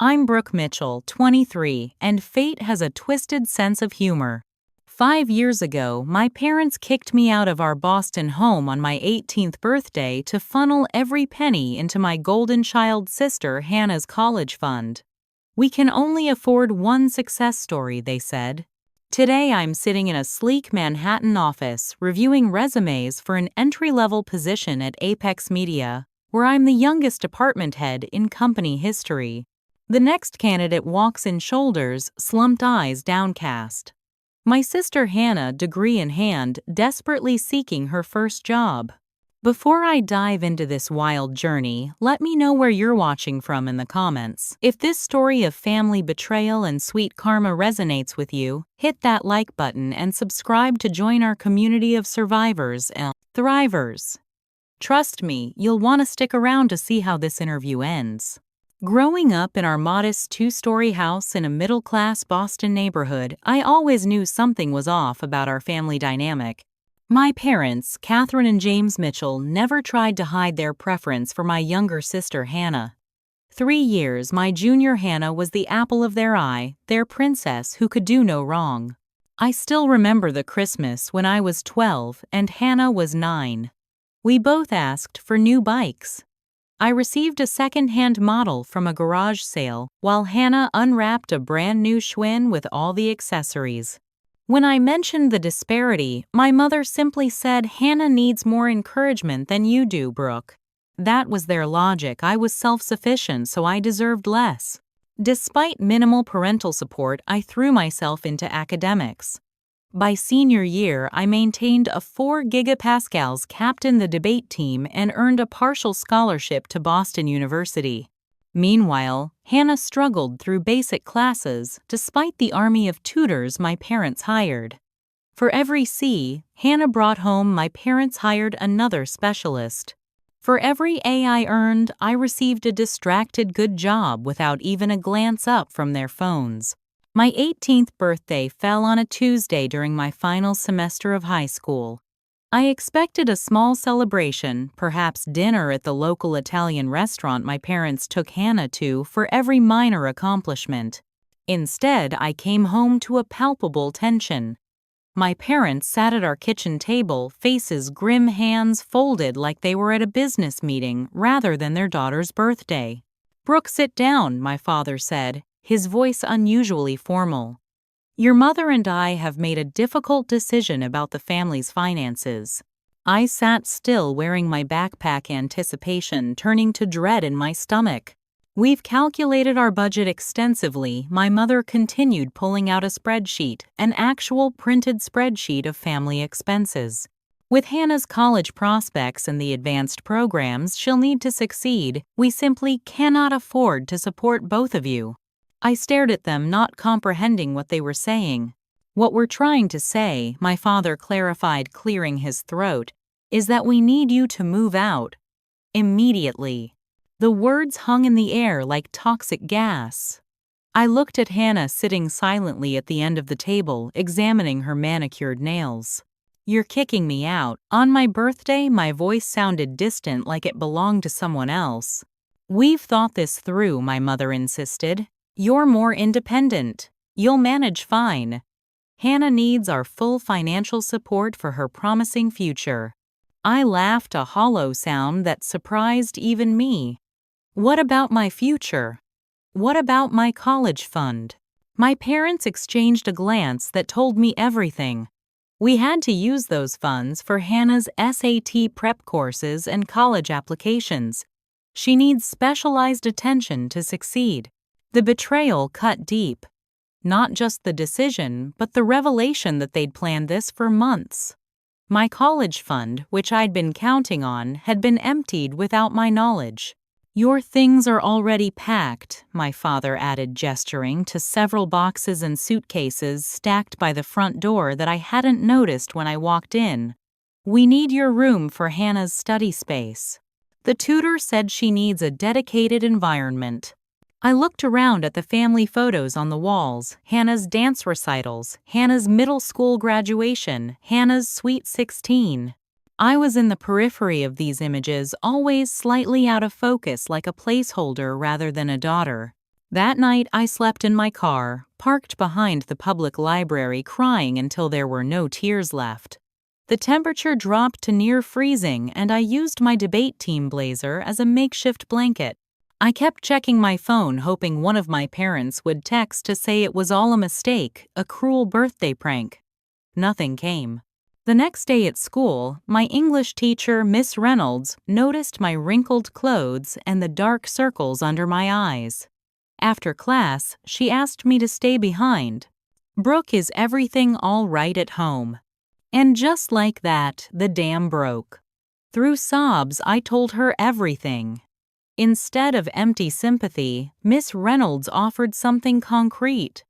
I'm Brooke Mitchell, 23, and fate has a twisted sense of humor. 5 years ago, my parents kicked me out of our Boston home on my 18th birthday to funnel every penny into my golden child sister Hannah's college fund. We can only afford one success story, they said. Today I'm sitting in a sleek Manhattan office reviewing resumes for an entry-level position at Apex Media, where I'm the youngest department head in company history. The next candidate walks in shoulders, slumped eyes downcast. My sister Hannah, degree in hand, desperately seeking her first job. Before I dive into this wild journey, let me know where you're watching from in the comments. If this story of family betrayal and sweet karma resonates with you, hit that like button and subscribe to join our community of survivors and thrivers. Trust me, you'll want to stick around to see how this interview ends. Growing up in our modest two-story house in a middle-class Boston neighborhood, I always knew something was off about our family dynamic. My parents, Catherine and James Mitchell, never tried to hide their preference for my younger sister Hannah. 3 years, my junior Hannah was the apple of their eye, their princess who could do no wrong. I still remember the Christmas when I was 12 and Hannah was 9. We both asked for new bikes. I received a second-hand model from a garage sale, while Hannah unwrapped a brand-new Schwinn with all the accessories. When I mentioned the disparity, my mother simply said, "Hannah needs more encouragement than you do, Brooke." That was their logic. I was self-sufficient, so I deserved less. Despite minimal parental support, I threw myself into academics. By senior year, I maintained a 4 gigapascals, captained the debate team, and earned a partial scholarship to Boston University. Meanwhile, Hannah struggled through basic classes despite the army of tutors my parents hired. For every C, Hannah brought home, my parents hired another specialist. For every A I earned, I received a distracted good job without even a glance up from their phones. My 18th birthday fell on a Tuesday during my final semester of high school. I expected a small celebration, perhaps dinner at the local Italian restaurant my parents took Hannah to for every minor accomplishment. Instead, I came home to a palpable tension. My parents sat at our kitchen table, faces grim, hands folded like they were at a business meeting rather than their daughter's birthday. "Brooke, sit down," my father said, his voice unusually formal. "Your mother and I have made a difficult decision about the family's finances." I sat still, wearing my backpack, anticipation turning to dread in my stomach. "We've calculated our budget extensively," my mother continued, pulling out a spreadsheet, an actual printed spreadsheet of family expenses. "With Hannah's college prospects and the advanced programs she'll need to succeed, we simply cannot afford to support both of you." I stared at them, not comprehending what they were saying. "What we're trying to say," my father clarified, clearing his throat, "is that we need you to move out. Immediately." The words hung in the air like toxic gas. I looked at Hannah sitting silently at the end of the table, examining her manicured nails. "You're kicking me out." On my birthday, my voice sounded distant, like it belonged to someone else. "We've thought this through," my mother insisted. "You're more independent. You'll manage fine. Hannah needs our full financial support for her promising future." I laughed, a hollow sound that surprised even me. "What about my future? What about my college fund?" My parents exchanged a glance that told me everything. We had to use those funds for Hannah's SAT prep courses and college applications. She needs specialized attention to succeed. The betrayal cut deep. Not just the decision, but the revelation that they'd planned this for months. My college fund, which I'd been counting on, had been emptied without my knowledge. "Your things are already packed," my father added, gesturing to several boxes and suitcases stacked by the front door that I hadn't noticed when I walked in. "We need your room for Hannah's study space. The tutor said she needs a dedicated environment." I looked around at the family photos on the walls, Hannah's dance recitals, Hannah's middle school graduation, Hannah's Sweet 16. I was in the periphery of these images, always slightly out of focus, like a placeholder rather than a daughter. That night, I slept in my car, parked behind the public library, crying until there were no tears left. The temperature dropped to near freezing, and I used my debate team blazer as a makeshift blanket. I kept checking my phone, hoping one of my parents would text to say it was all a mistake, a cruel birthday prank. Nothing came. The next day at school, my English teacher, Miss Reynolds, noticed my wrinkled clothes and the dark circles under my eyes. After class, she asked me to stay behind. "Brooke, is everything all right at home?" And just like that, the dam broke. Through sobs, I told her everything. Instead of empty sympathy, Miss Reynolds offered something concrete.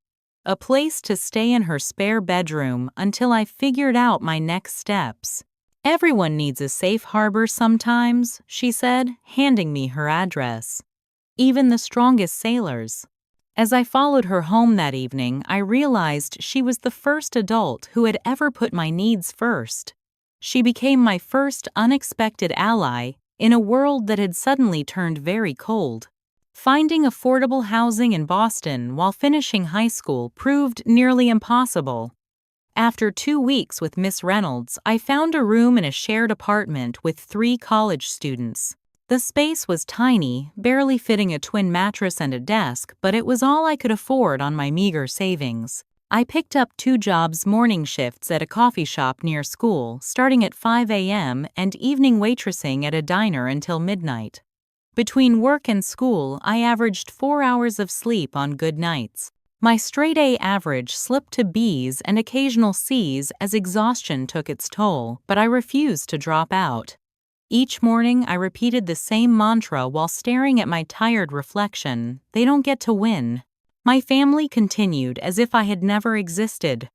A place to stay in her spare bedroom until I figured out my next steps. "Everyone needs a safe harbor sometimes," she said, handing me her address. Even the strongest sailors. As I followed her home that evening, I realized she was the first adult who had ever put my needs first. She became my first unexpected ally in a world that had suddenly turned very cold. Finding affordable housing in Boston while finishing high school proved nearly impossible. After 2 weeks with Miss Reynolds, I found a room in a shared apartment with 3 college students. The space was tiny, barely fitting a twin mattress and a desk, but it was all I could afford on my meager savings. I picked up 2 jobs, morning shifts at a coffee shop near school, starting at 5 a.m., and evening waitressing at a diner until midnight. Between work and school, I averaged 4 hours of sleep on good nights. My straight-A average slipped to B's and occasional C's as exhaustion took its toll, but I refused to drop out. Each morning, I repeated the same mantra while staring at my tired reflection: they don't get to win. My family continued as if I had never existed.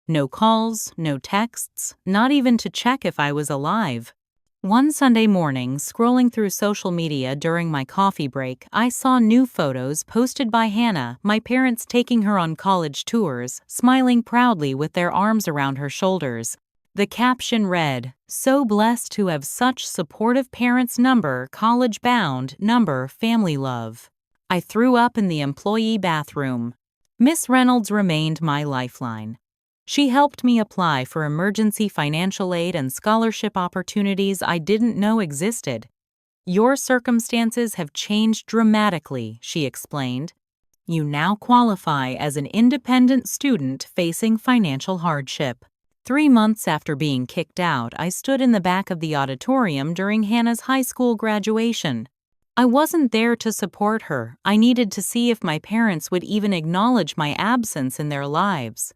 No calls, no texts, not even to check if I was alive. One Sunday morning, scrolling through social media during my coffee break, I saw new photos posted by Hannah, my parents taking her on college tours, smiling proudly with their arms around her shoulders. The caption read, "So blessed to have such supportive parents, number, college bound, number, family love." I threw up in the employee bathroom. Miss Reynolds remained my lifeline. She helped me apply for emergency financial aid and scholarship opportunities I didn't know existed. "Your circumstances have changed dramatically," she explained. "You now qualify as an independent student facing financial hardship." 3 months after being kicked out, I stood in the back of the auditorium during Hannah's high school graduation. I wasn't there to support her. I needed to see if my parents would even acknowledge my absence in their lives.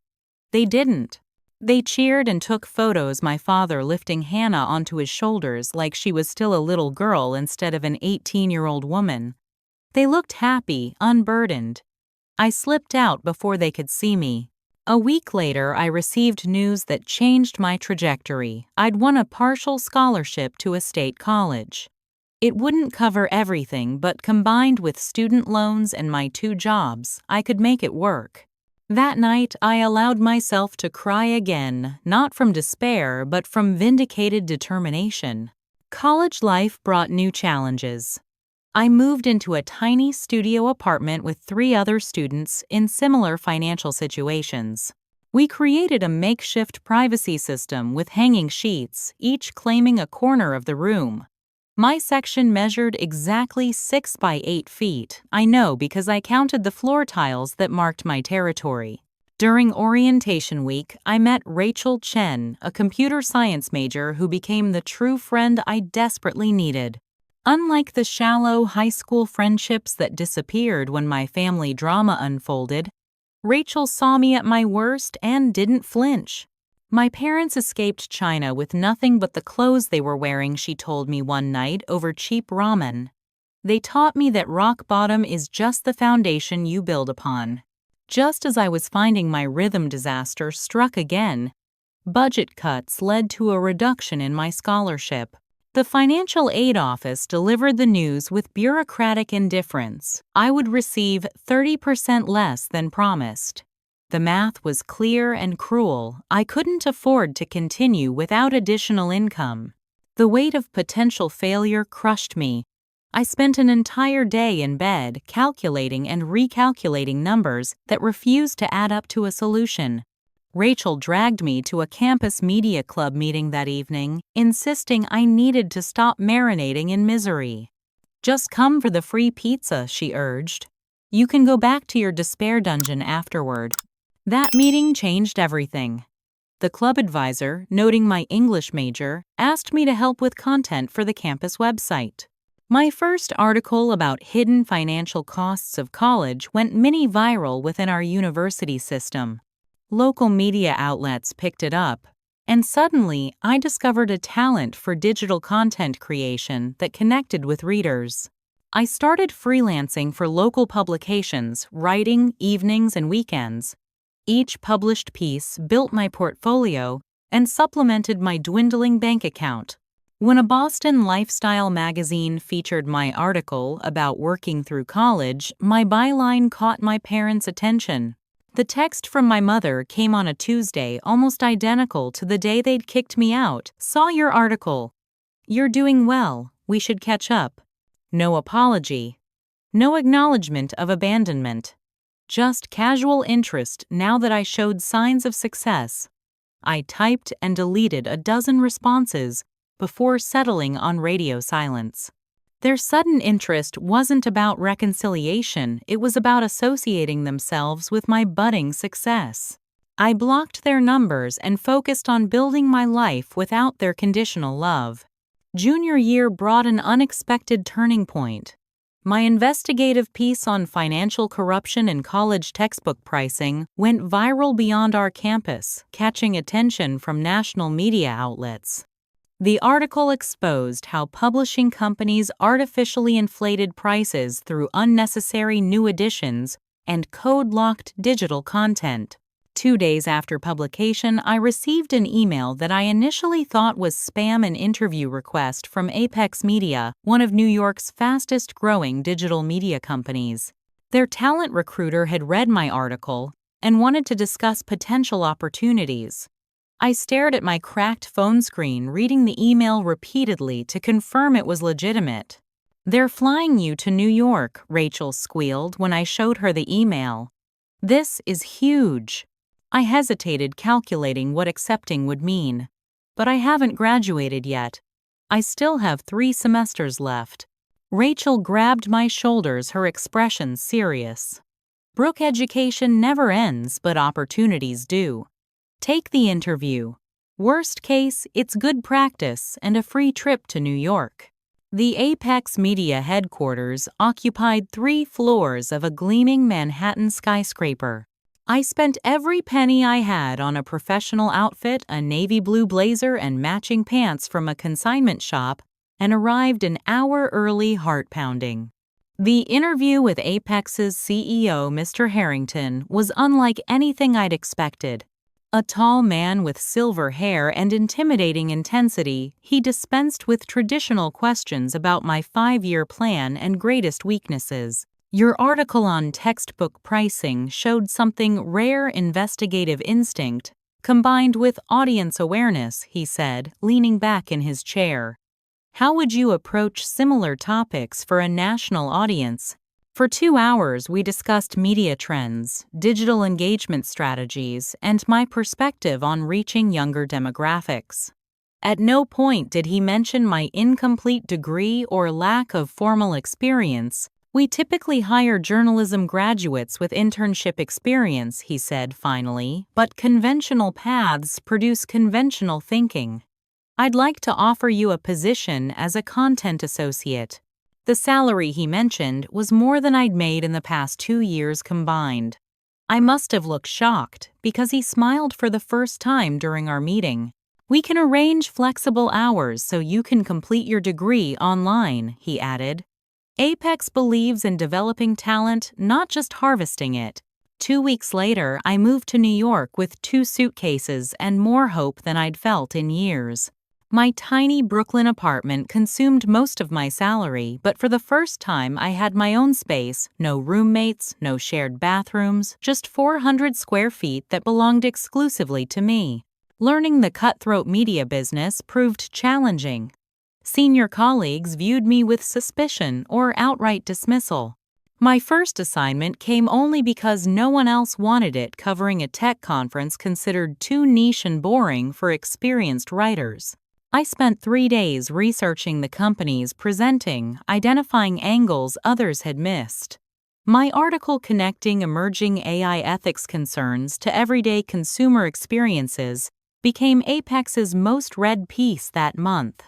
They didn't. They cheered and took photos, my father lifting Hannah onto his shoulders like she was still a little girl instead of an 18-year-old woman. They looked happy, unburdened. I slipped out before they could see me. A week later, I received news that changed my trajectory. I'd won a partial scholarship to a state college. It wouldn't cover everything, but combined with student loans and my 2 jobs, I could make it work. That night, I allowed myself to cry again, not from despair, but from vindicated determination. College life brought new challenges. I moved into a tiny studio apartment with 3 other students in similar financial situations. We created a makeshift privacy system with hanging sheets, each claiming a corner of the room. My section measured exactly 6 by 8 feet. I know because I counted the floor tiles that marked my territory. During orientation week, I met Rachel Chen, a computer science major who became the true friend I desperately needed. Unlike the shallow high school friendships that disappeared when my family drama unfolded, Rachel saw me at my worst and didn't flinch. My parents escaped China with nothing but the clothes they were wearing, she told me one night, over cheap ramen. They taught me that rock bottom is just the foundation you build upon. Just as I was finding my rhythm, disaster struck again. Budget cuts led to a reduction in my scholarship. The financial aid office delivered the news with bureaucratic indifference. I would receive 30% less than promised. The math was clear and cruel. I couldn't afford to continue without additional income. The weight of potential failure crushed me. I spent an entire day in bed calculating and recalculating numbers that refused to add up to a solution. Rachel dragged me to a campus media club meeting that evening, insisting I needed to stop marinating in misery. "Just come for the free pizza," she urged. "You can go back to your despair dungeon afterward." That meeting changed everything. The club advisor, noting my English major, asked me to help with content for the campus website. My first article about hidden financial costs of college went mini-viral within our university system. Local media outlets picked it up, and suddenly I discovered a talent for digital content creation that connected with readers. I started freelancing for local publications, writing evenings and weekends. Each published piece built my portfolio and supplemented my dwindling bank account. When a Boston lifestyle magazine featured my article about working through college, my byline caught my parents' attention. The text from my mother came on a Tuesday almost identical to the day they'd kicked me out. "Saw your article. You're doing well. We should catch up." No apology. No acknowledgement of abandonment. Just casual interest now that I showed signs of success. I typed and deleted a dozen responses before settling on radio silence. Their sudden interest wasn't about reconciliation, it was about associating themselves with my budding success. I blocked their numbers and focused on building my life without their conditional love. Junior year brought an unexpected turning point. My investigative piece on financial corruption in college textbook pricing went viral beyond our campus, catching attention from national media outlets. The article exposed how publishing companies artificially inflated prices through unnecessary new editions and code-locked digital content. 2 days after publication, I received an email that I initially thought was spam and interview request from Apex Media, one of New York's fastest-growing digital media companies. Their talent recruiter had read my article and wanted to discuss potential opportunities. I stared at my cracked phone screen, reading the email repeatedly to confirm it was legitimate. "They're flying you to New York," Rachel squealed when I showed her the email. "This is huge." I hesitated, calculating what accepting would mean. "But I haven't graduated yet. I still have 3 semesters left." Rachel grabbed my shoulders, her expression serious. "Brooke, education never ends, but opportunities do. Take the interview. Worst case, it's good practice and a free trip to New York." The Apex Media headquarters occupied 3 floors of a gleaming Manhattan skyscraper. I spent every penny I had on a professional outfit, a navy blue blazer and matching pants from a consignment shop, and arrived an hour early, heart-pounding. The interview with Apex's CEO, Mr. Harrington, was unlike anything I'd expected. A tall man with silver hair and intimidating intensity, he dispensed with traditional questions about my 5-year plan and greatest weaknesses. "Your article on textbook pricing showed something rare: investigative instinct, combined with audience awareness," he said, leaning back in his chair. "How would you approach similar topics for a national audience?" For 2 hours, we discussed media trends, digital engagement strategies, and my perspective on reaching younger demographics. At no point did he mention my incomplete degree or lack of formal experience. "We typically hire journalism graduates with internship experience," he said finally, "but conventional paths produce conventional thinking. I'd like to offer you a position as a content associate." The salary he mentioned was more than I'd made in the past 2 years combined. I must have looked shocked because he smiled for the first time during our meeting. "We can arrange flexible hours so you can complete your degree online," he added. Apex believes in developing talent, not just harvesting it. 2 weeks later, I moved to New York with 2 suitcases and more hope than I'd felt in years. My tiny Brooklyn apartment consumed most of my salary, but for the first time I had my own space, no roommates, no shared bathrooms, just 400 square feet that belonged exclusively to me. Learning the cutthroat media business proved challenging. Senior colleagues viewed me with suspicion or outright dismissal. My first assignment came only because no one else wanted it, covering a tech conference considered too niche and boring for experienced writers. I spent 3 days researching the companies presenting, identifying angles others had missed. My article connecting emerging AI ethics concerns to everyday consumer experiences became Apex's most read piece that month.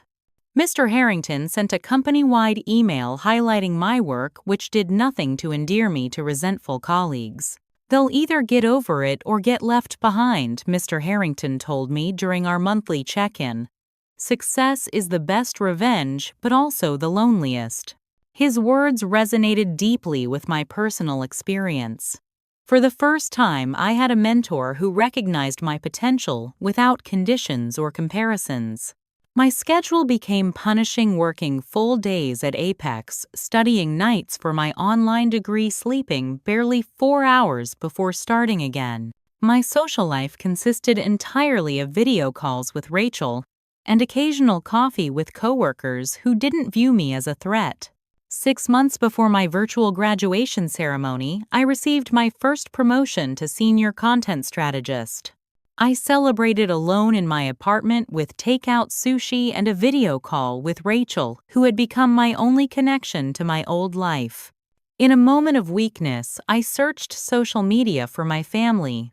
Mr. Harrington sent a company-wide email highlighting my work, which did nothing to endear me to resentful colleagues. "They'll either get over it or get left behind," Mr. Harrington told me during our monthly check-in. "Success is the best revenge, but also the loneliest." His words resonated deeply with my personal experience. For the first time, I had a mentor who recognized my potential without conditions or comparisons. My schedule became punishing, working full days at Apex, studying nights for my online degree, sleeping barely 4 hours before starting again. My social life consisted entirely of video calls with Rachel and occasional coffee with coworkers who didn't view me as a threat. 6 months before my virtual graduation ceremony, I received my first promotion to senior content strategist. I celebrated alone in my apartment with takeout sushi and a video call with Rachel, who had become my only connection to my old life. In a moment of weakness, I searched social media for my family.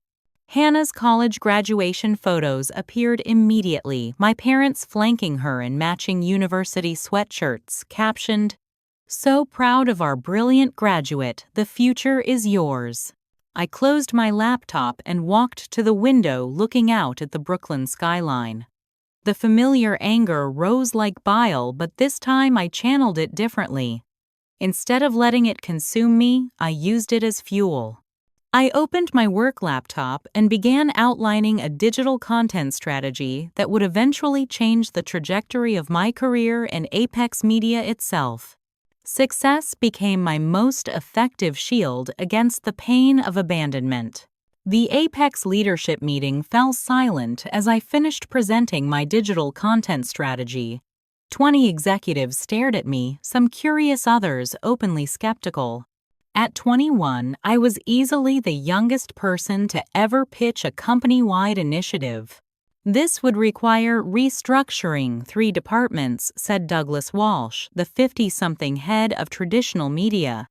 Hannah's college graduation photos appeared immediately, my parents flanking her in matching university sweatshirts, captioned, "So proud of our brilliant graduate, the future is yours." I closed my laptop and walked to the window, looking out at the Brooklyn skyline. The familiar anger rose like bile, but this time I channeled it differently. Instead of letting it consume me, I used it as fuel. I opened my work laptop and began outlining a digital content strategy that would eventually change the trajectory of my career and Apex Media itself. Success became my most effective shield against the pain of abandonment. The Apex leadership meeting fell silent as I finished presenting my digital content strategy. 20 executives stared at me, some curious, others openly skeptical. At 21, I was easily the youngest person to ever pitch a company-wide initiative. "This would require restructuring 3 departments," said Douglas Walsh, the 50-something head of traditional media.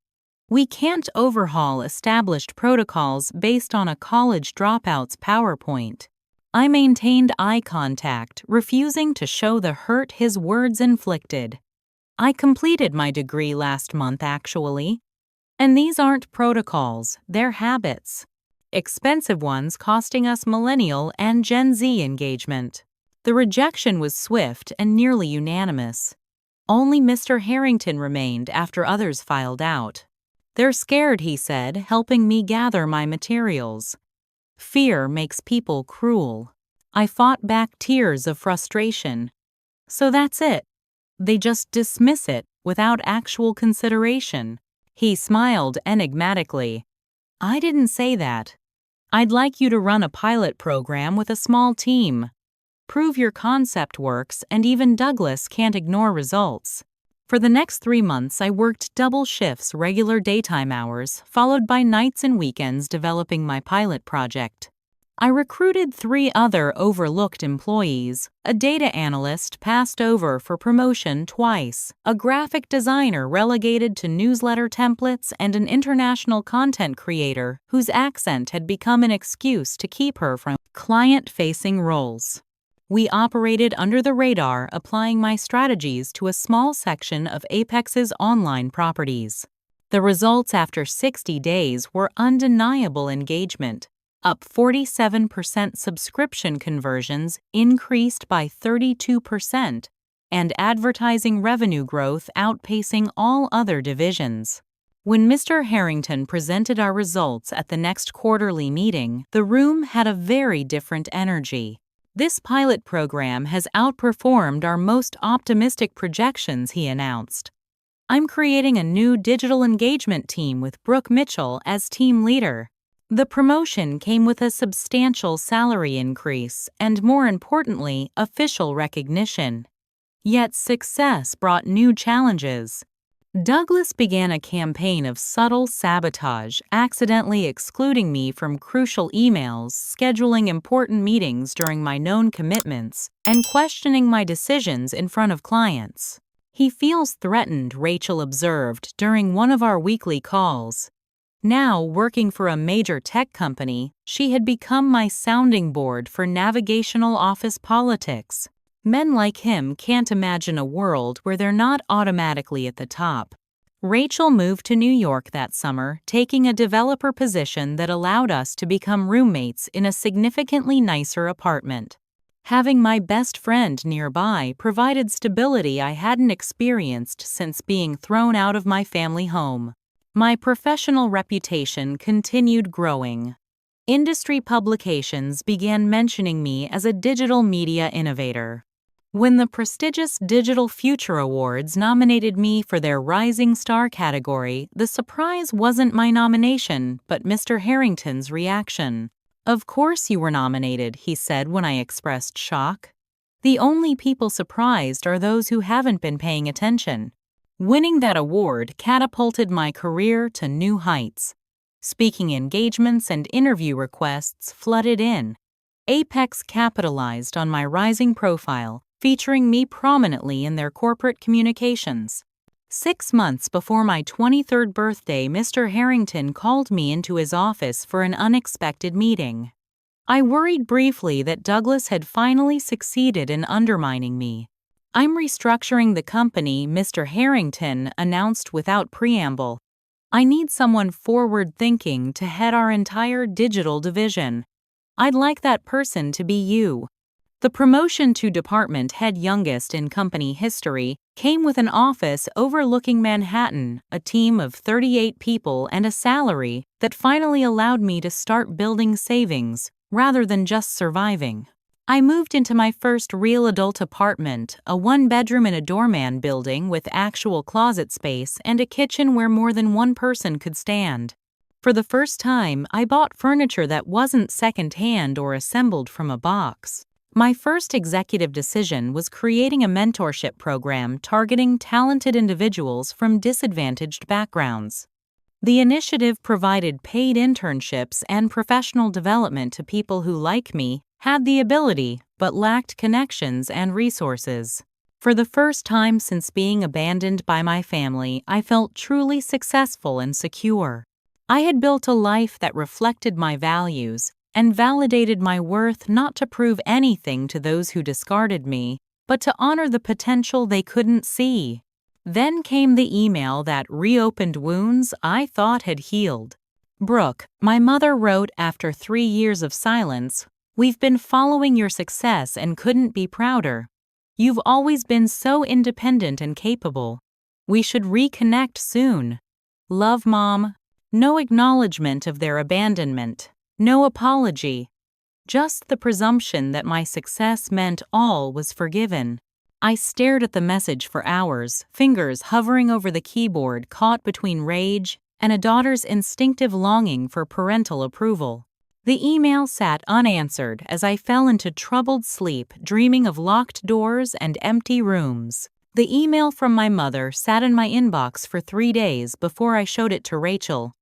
"We can't overhaul established protocols based on a college dropout's PowerPoint." I maintained eye contact, refusing to show the hurt his words inflicted. "I completed my degree last month, actually. And these aren't protocols, they're habits. Expensive ones costing us millennial and Gen Z engagement." The rejection was swift and nearly unanimous. Only Mr. Harrington remained after others filed out. "They're scared," he said, helping me gather my materials. "Fear makes people cruel." I fought back tears of frustration. "So that's it. They just dismiss it without actual consideration." He smiled enigmatically. "I didn't say that. I'd like you to run a pilot program with a small team. Prove your concept works, and even Douglas can't ignore results." For the next 3 months, I worked double shifts, regular daytime hours, followed by nights and weekends developing my pilot project. I recruited 3 other overlooked employees, a data analyst passed over for promotion twice, a graphic designer relegated to newsletter templates, and an international content creator whose accent had become an excuse to keep her from client-facing roles. We operated under the radar, applying my strategies to a small section of Apex's online properties. The results after 60 days were undeniable: engagement up 47%, subscription conversions increased by 32%, and advertising revenue growth outpacing all other divisions. When Mr. Harrington presented our results at the next quarterly meeting, the room had a very different energy. "This pilot program has outperformed our most optimistic projections," he announced. "I'm creating a new digital engagement team with Brooke Mitchell as team leader." The promotion came with a substantial salary increase and, more importantly, official recognition. Yet success brought new challenges. Douglas began a campaign of subtle sabotage, accidentally excluding me from crucial emails, scheduling important meetings during my known commitments, and questioning my decisions in front of clients. "He feels threatened," Rachel observed during one of our weekly calls. Now, working for a major tech company, she had become my sounding board for navigational office politics. Men like him can't imagine a world where they're not automatically at the top. Rachel moved to New York that summer, taking a developer position that allowed us to become roommates in a significantly nicer apartment. Having my best friend nearby provided stability I hadn't experienced since being thrown out of my family home. My professional reputation continued growing. Industry publications began mentioning me as a digital media innovator. When the prestigious Digital Future Awards nominated me for their Rising Star category, the surprise wasn't my nomination, but Mr. Harrington's reaction. "Of course you were nominated," he said when I expressed shock. "The only people surprised are those who haven't been paying attention." Winning that award catapulted my career to new heights. Speaking engagements and interview requests flooded in. Apex capitalized on my rising profile, featuring me prominently in their corporate communications. 6 months before my 23rd birthday, Mr. Harrington called me into his office for an unexpected meeting. I worried briefly that Douglas had finally succeeded in undermining me. "I'm restructuring the company," Mr. Harrington announced without preamble. "I need someone forward-thinking to head our entire digital division. I'd like that person to be you." The promotion to department head, youngest in company history, came with an office overlooking Manhattan, a team of 38 people, and a salary that finally allowed me to start building savings rather than just surviving. I moved into my first real adult apartment, a 1-bedroom in a doorman building with actual closet space and a kitchen where more than one person could stand. For the first time, I bought furniture that wasn't second-hand or assembled from a box. My first executive decision was creating a mentorship program targeting talented individuals from disadvantaged backgrounds. The initiative provided paid internships and professional development to people who, like me, had the ability but lacked connections and resources. For the first time since being abandoned by my family, I felt truly successful and secure. I had built a life that reflected my values and validated my worth, not to prove anything to those who discarded me, but to honor the potential they couldn't see. Then came the email that reopened wounds I thought had healed. "Brooke," my mother wrote after 3 years of silence, "we've been following your success and couldn't be prouder. You've always been so independent and capable. We should reconnect soon. Love, Mom." No acknowledgement of their abandonment. No apology. Just the presumption that my success meant all was forgiven. I stared at the message for hours, fingers hovering over the keyboard, caught between rage and a daughter's instinctive longing for parental approval. The email sat unanswered as I fell into troubled sleep, dreaming of locked doors and empty rooms. The email from my mother sat in my inbox for 3 days before I showed it to Rachel.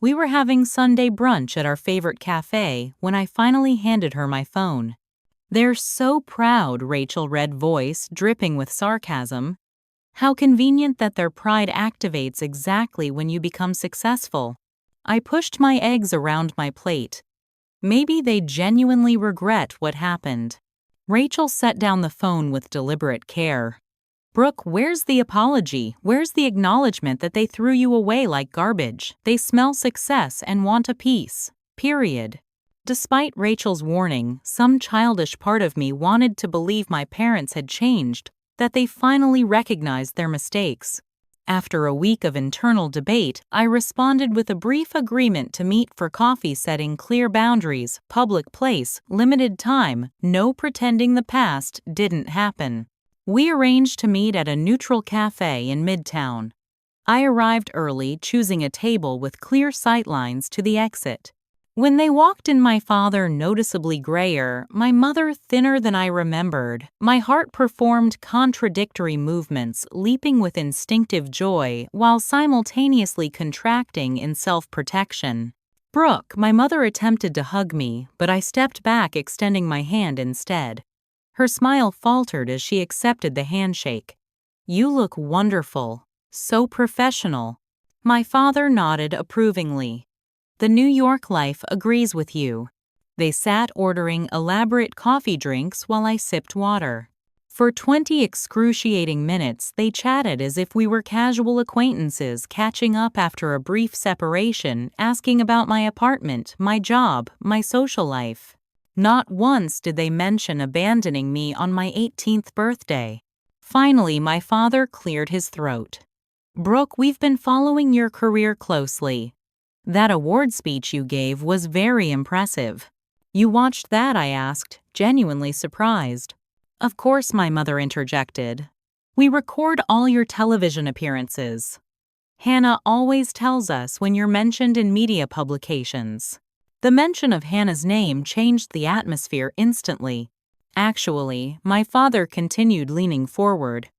We were having Sunday brunch at our favorite cafe when I finally handed her my phone. "They're so proud," Rachel read, voice dripping with sarcasm. "How convenient that their pride activates exactly when you become successful." I pushed my eggs around my plate. Maybe they genuinely regret what happened. Rachel set down the phone with deliberate care. "Brooke, where's the apology? Where's the acknowledgement that they threw you away like garbage? They smell success and want a piece. Period." Despite Rachel's warning, some childish part of me wanted to believe my parents had changed, that they finally recognized their mistakes. After a week of internal debate, I responded with a brief agreement to meet for coffee, setting clear boundaries, public place, limited time, no pretending the past didn't happen. We arranged to meet at a neutral cafe in Midtown. I arrived early, choosing a table with clear sightlines to the exit. When they walked in, my father noticeably grayer, my mother thinner than I remembered. My heart performed contradictory movements, leaping with instinctive joy while simultaneously contracting in self-protection. Brooke, my mother attempted to hug me, but I stepped back, extending my hand instead. Her smile faltered as she accepted the handshake. You look wonderful. So professional. My father nodded approvingly. The New York life agrees with you. They sat ordering elaborate coffee drinks while I sipped water. For 20 excruciating minutes, they chatted as if we were casual acquaintances catching up after a brief separation, asking about my apartment, my job, my social life. Not once did they mention abandoning me on my 18th birthday. Finally, my father cleared his throat. Brooke, we've been following your career closely. That award speech you gave was very impressive. You watched that? I asked, genuinely surprised. Of course, my mother interjected. We record all your television appearances. Hannah always tells us when you're mentioned in media publications. The mention of Hannah's name changed the atmosphere instantly. Actually, my father continued, leaning forward.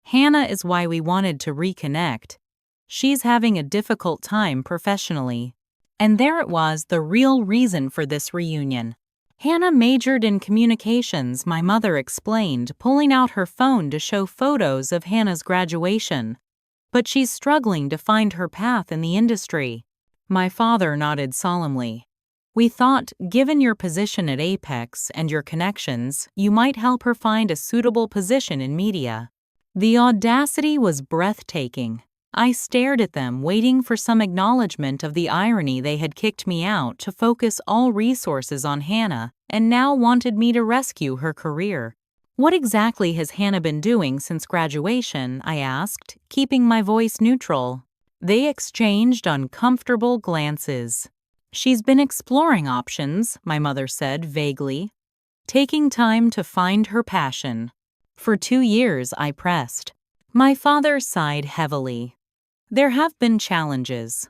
Hannah is why we wanted to reconnect. She's having a difficult time professionally. And there it was, the real reason for this reunion. Hannah majored in communications, my mother explained, pulling out her phone to show photos of Hannah's graduation. But she's struggling to find her path in the industry. My father nodded solemnly. We thought, given your position at Apex and your connections, you might help her find a suitable position in media. The audacity was breathtaking. I stared at them, waiting for some acknowledgement of the irony. They had kicked me out to focus all resources on Hannah and now wanted me to rescue her career. What exactly has Hannah been doing since graduation? I asked, keeping my voice neutral. They exchanged uncomfortable glances. She's been exploring options, my mother said vaguely, taking time to find her passion. For 2 years, I pressed. My father sighed heavily. There have been challenges.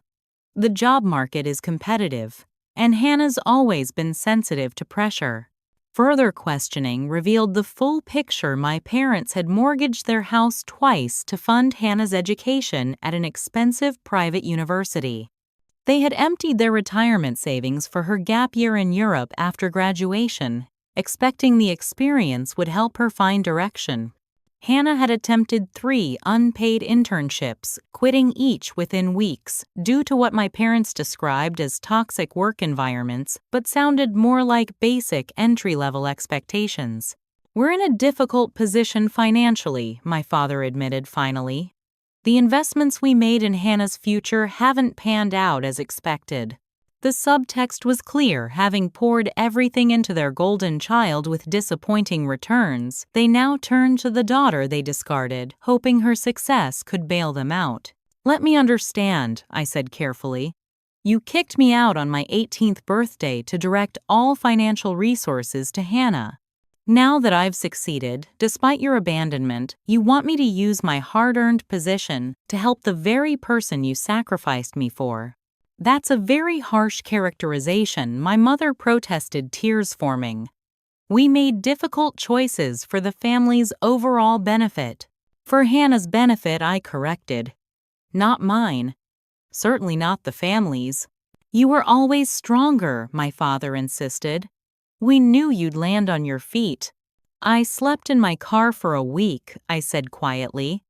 The job market is competitive, and Hannah's always been sensitive to pressure. Further questioning revealed the full picture. My parents had mortgaged their house twice to fund Hannah's education at an expensive private university. They had emptied their retirement savings for her gap year in Europe after graduation, expecting the experience would help her find direction. Hannah had attempted 3 unpaid internships, quitting each within weeks due to what my parents described as toxic work environments, but sounded more like basic entry-level expectations. We're in a difficult position financially, my father admitted finally. The investments we made in Hannah's future haven't panned out as expected. The subtext was clear. Having poured everything into their golden child with disappointing returns, they now turned to the daughter they discarded, hoping her success could bail them out. Let me understand, I said carefully. You kicked me out on my 18th birthday to direct all financial resources to Hannah. Now that I've succeeded, despite your abandonment, you want me to use my hard-earned position to help the very person you sacrificed me for. That's a very harsh characterization, my mother protested, tears forming. We made difficult choices for the family's overall benefit. For Hannah's benefit, I corrected. Not mine. Certainly not the family's. You were always stronger, my father insisted. We knew you'd land on your feet. I slept in my car for a week, I said quietly.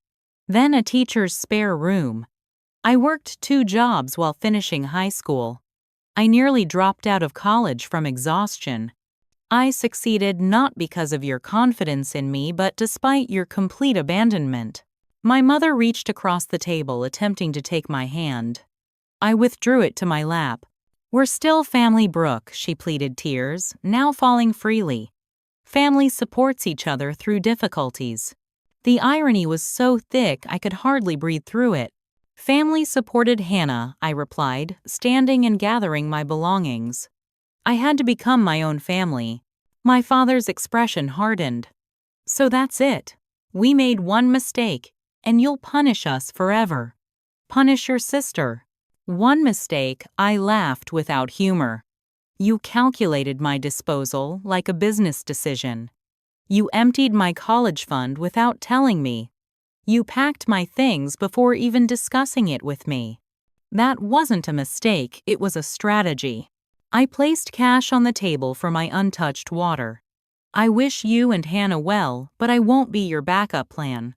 Then a teacher's spare room. I worked 2 jobs while finishing high school. I nearly dropped out of college from exhaustion. I succeeded not because of your confidence in me, but despite your complete abandonment. My mother reached across the table, attempting to take my hand. I withdrew it to my lap. We're still family, Brooke, she pleaded, tears now falling freely. Family supports each other through difficulties. The irony was so thick I could hardly breathe through it. Family supported Hannah, I replied, standing and gathering my belongings. I had to become my own family. My father's expression hardened. So that's it. We made one mistake, and you'll punish us forever. Punish your sister. One mistake, I laughed without humor. You calculated my disposal like a business decision. You emptied my college fund without telling me. You packed my things before even discussing it with me. That wasn't a mistake, it was a strategy. I placed cash on the table for my untouched water. I wish you and Hannah well, but I won't be your backup plan.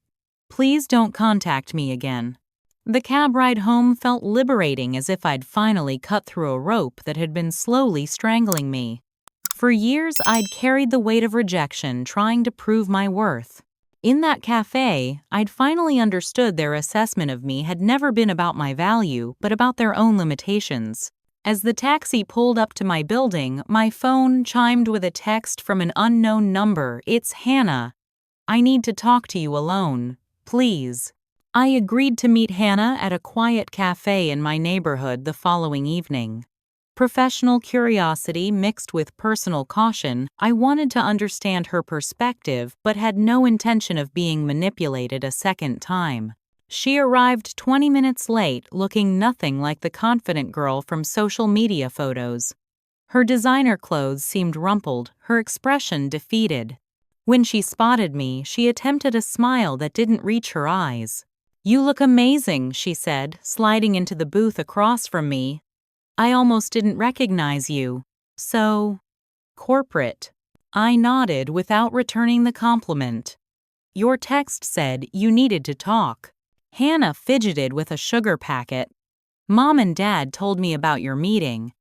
Please don't contact me again. The cab ride home felt liberating, as if I'd finally cut through a rope that had been slowly strangling me. For years, I'd carried the weight of rejection, trying to prove my worth. In that cafe, I'd finally understood their assessment of me had never been about my value, but about their own limitations. As the taxi pulled up to my building, my phone chimed with a text from an unknown number. "It's Hannah. I need to talk to you alone. Please." I agreed to meet Hannah at a quiet cafe in my neighborhood the following evening. Professional curiosity mixed with personal caution, I wanted to understand her perspective but had no intention of being manipulated a second time. She arrived 20 minutes late, looking nothing like the confident girl from social media photos. Her designer clothes seemed rumpled, her expression defeated. When she spotted me, she attempted a smile that didn't reach her eyes. "You look amazing," she said, sliding into the booth across from me. "I almost didn't recognize you. So corporate." I nodded without returning the compliment. "Your text said you needed to talk." Hannah fidgeted with a sugar packet. "Mom and Dad told me about your meeting.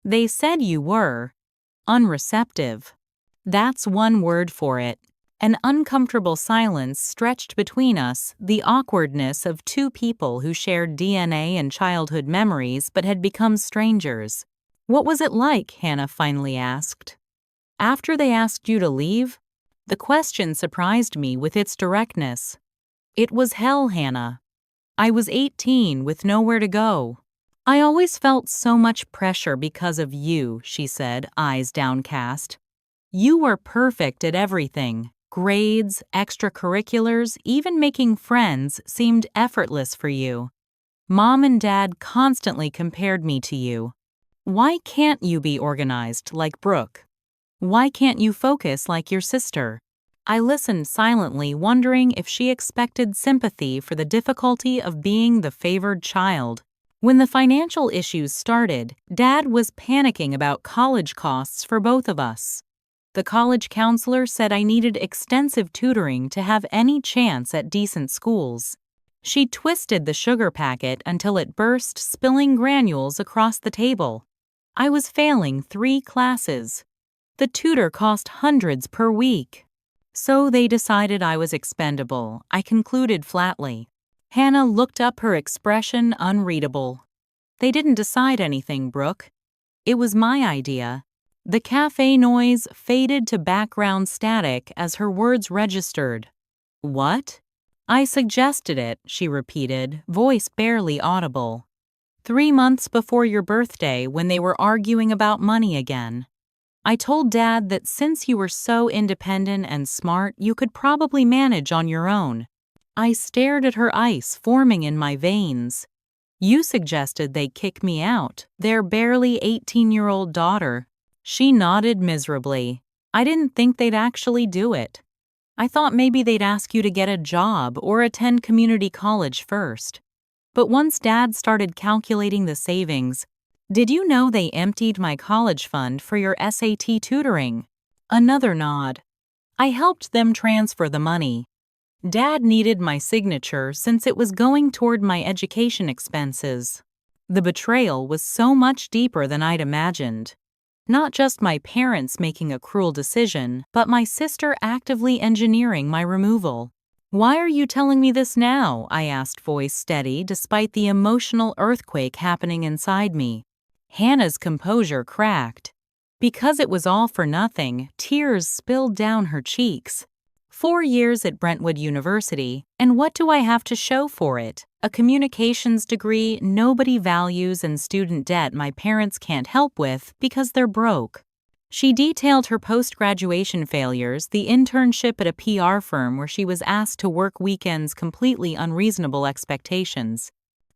They said you were unreceptive." That's one word for it. An uncomfortable silence stretched between us, the awkwardness of two people who shared DNA and childhood memories but had become strangers. "What was it like?" Hannah finally asked. "After they asked you to leave?" The question surprised me with its directness. "It was hell, Hannah. I was 18 with nowhere to go. I always felt so much pressure because of you," she said, eyes downcast. "You were perfect at everything. Grades, extracurriculars, even making friends seemed effortless for you. Mom and Dad constantly compared me to you. Why can't you be organized like Brooke? Why can't you focus like your sister?" I listened silently, wondering if she expected sympathy for the difficulty of being the favored child. When the financial issues started, Dad was panicking about college costs for both of us. The college counselor said I needed extensive tutoring to have any chance at decent schools. She twisted the sugar packet until it burst, spilling granules across the table. I was failing 3 classes. The tutor cost hundreds per week. "So they decided I was expendable," I concluded flatly. Hannah looked up, her expression unreadable. "They didn't decide anything, Brooke. It was my idea." The cafe noise faded to background static as her words registered. "What?" "I suggested it," she repeated, voice barely audible. 3 months before your birthday, when they were arguing about money again. I told Dad that since you were so independent and smart, you could probably manage on your own." I stared at her, ice forming in my veins. "You suggested they kick me out, their barely 18-year-old daughter." She nodded miserably. "I didn't think they'd actually do it. I thought maybe they'd ask you to get a job or attend community college first. But once Dad started calculating the savings, did you know they emptied my college fund for your SAT tutoring?" Another nod. "I helped them transfer the money. Dad needed my signature since it was going toward my education expenses." The betrayal was so much deeper than I'd imagined. Not just my parents making a cruel decision, but my sister actively engineering my removal. "Why are you telling me this now?" I asked, voice steady, despite the emotional earthquake happening inside me. Hannah's composure cracked. Because it was all for nothing, tears spilled down her cheeks. 4 years at Brentwood University, and what do I have to show for it? A communications degree nobody values and student debt my parents can't help with because they're broke. She detailed her post-graduation failures, the internship at a PR firm where she was asked to work weekends, completely unreasonable expectations.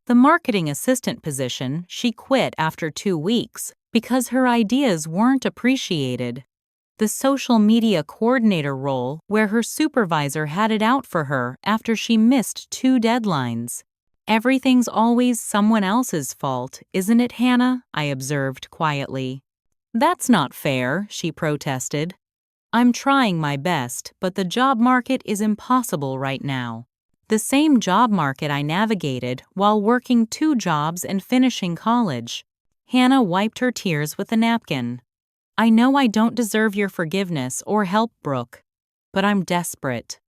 The marketing assistant position she quit after 2 weeks because her ideas weren't appreciated. The social media coordinator role where her supervisor had it out for her after she missed 2 deadlines. Everything's always someone else's fault, isn't it, Hannah? I observed quietly. That's not fair, she protested. I'm trying my best, but the job market is impossible right now. The same job market I navigated while working 2 jobs and finishing college. Hannah wiped her tears with a napkin. I know I don't deserve your forgiveness or help, Brooke, but I'm desperate.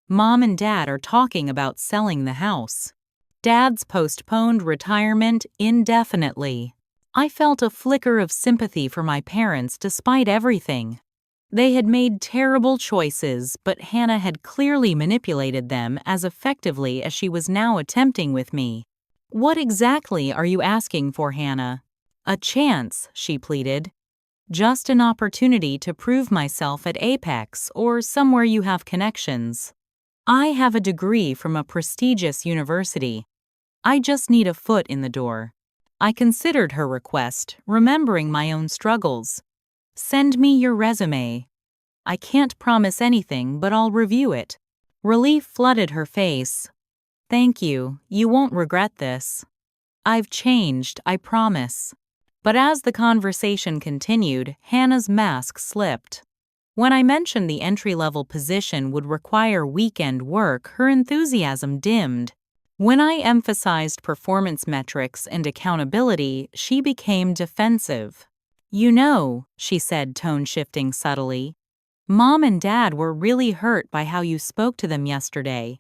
Mom and Dad are talking about selling the house. Dad's postponed retirement indefinitely. I felt a flicker of sympathy for my parents despite everything. They had made terrible choices, but Hannah had clearly manipulated them as effectively as she was now attempting with me. What exactly are you asking for, Hannah? A chance, she pleaded. Just an opportunity to prove myself at Apex or somewhere you have connections. I have a degree from a prestigious university. I just need a foot in the door. I considered her request, remembering my own struggles. Send me your resume. I can't promise anything, but I'll review it. Relief flooded her face. Thank you. You won't regret this. I've changed, I promise. But as the conversation continued, Hannah's mask slipped. When I mentioned the entry-level position would require weekend work, her enthusiasm dimmed. When I emphasized performance metrics and accountability, she became defensive. You know, she said, tone shifting subtly, Mom and Dad were really hurt by how you spoke to them yesterday.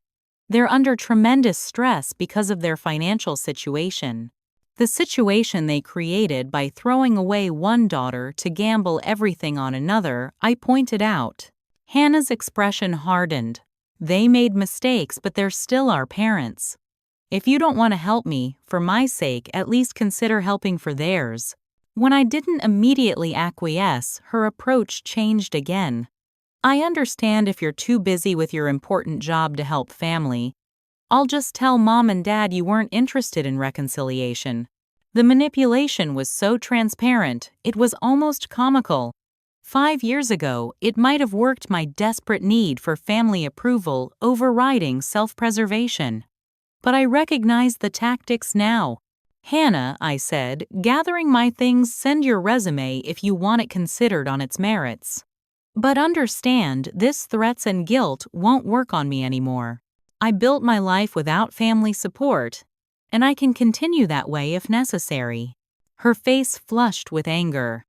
They're under tremendous stress because of their financial situation. The situation they created by throwing away one daughter to gamble everything on another, I pointed out. Hannah's expression hardened. They made mistakes, but they're still our parents. If you don't want to help me, for my sake, at least consider helping for theirs. When I didn't immediately acquiesce, her approach changed again. I understand if you're too busy with your important job to help family. I'll just tell Mom and Dad you weren't interested in reconciliation. The manipulation was so transparent, it was almost comical. 5 years ago, it might have worked my desperate need for family approval overriding self-preservation. But I recognize the tactics now. Hannah, I said, gathering my things, send your resume if you want it considered on its merits. But understand, this threats and guilt won't work on me anymore. I built my life without family support, and I can continue that way if necessary. Her face flushed with anger.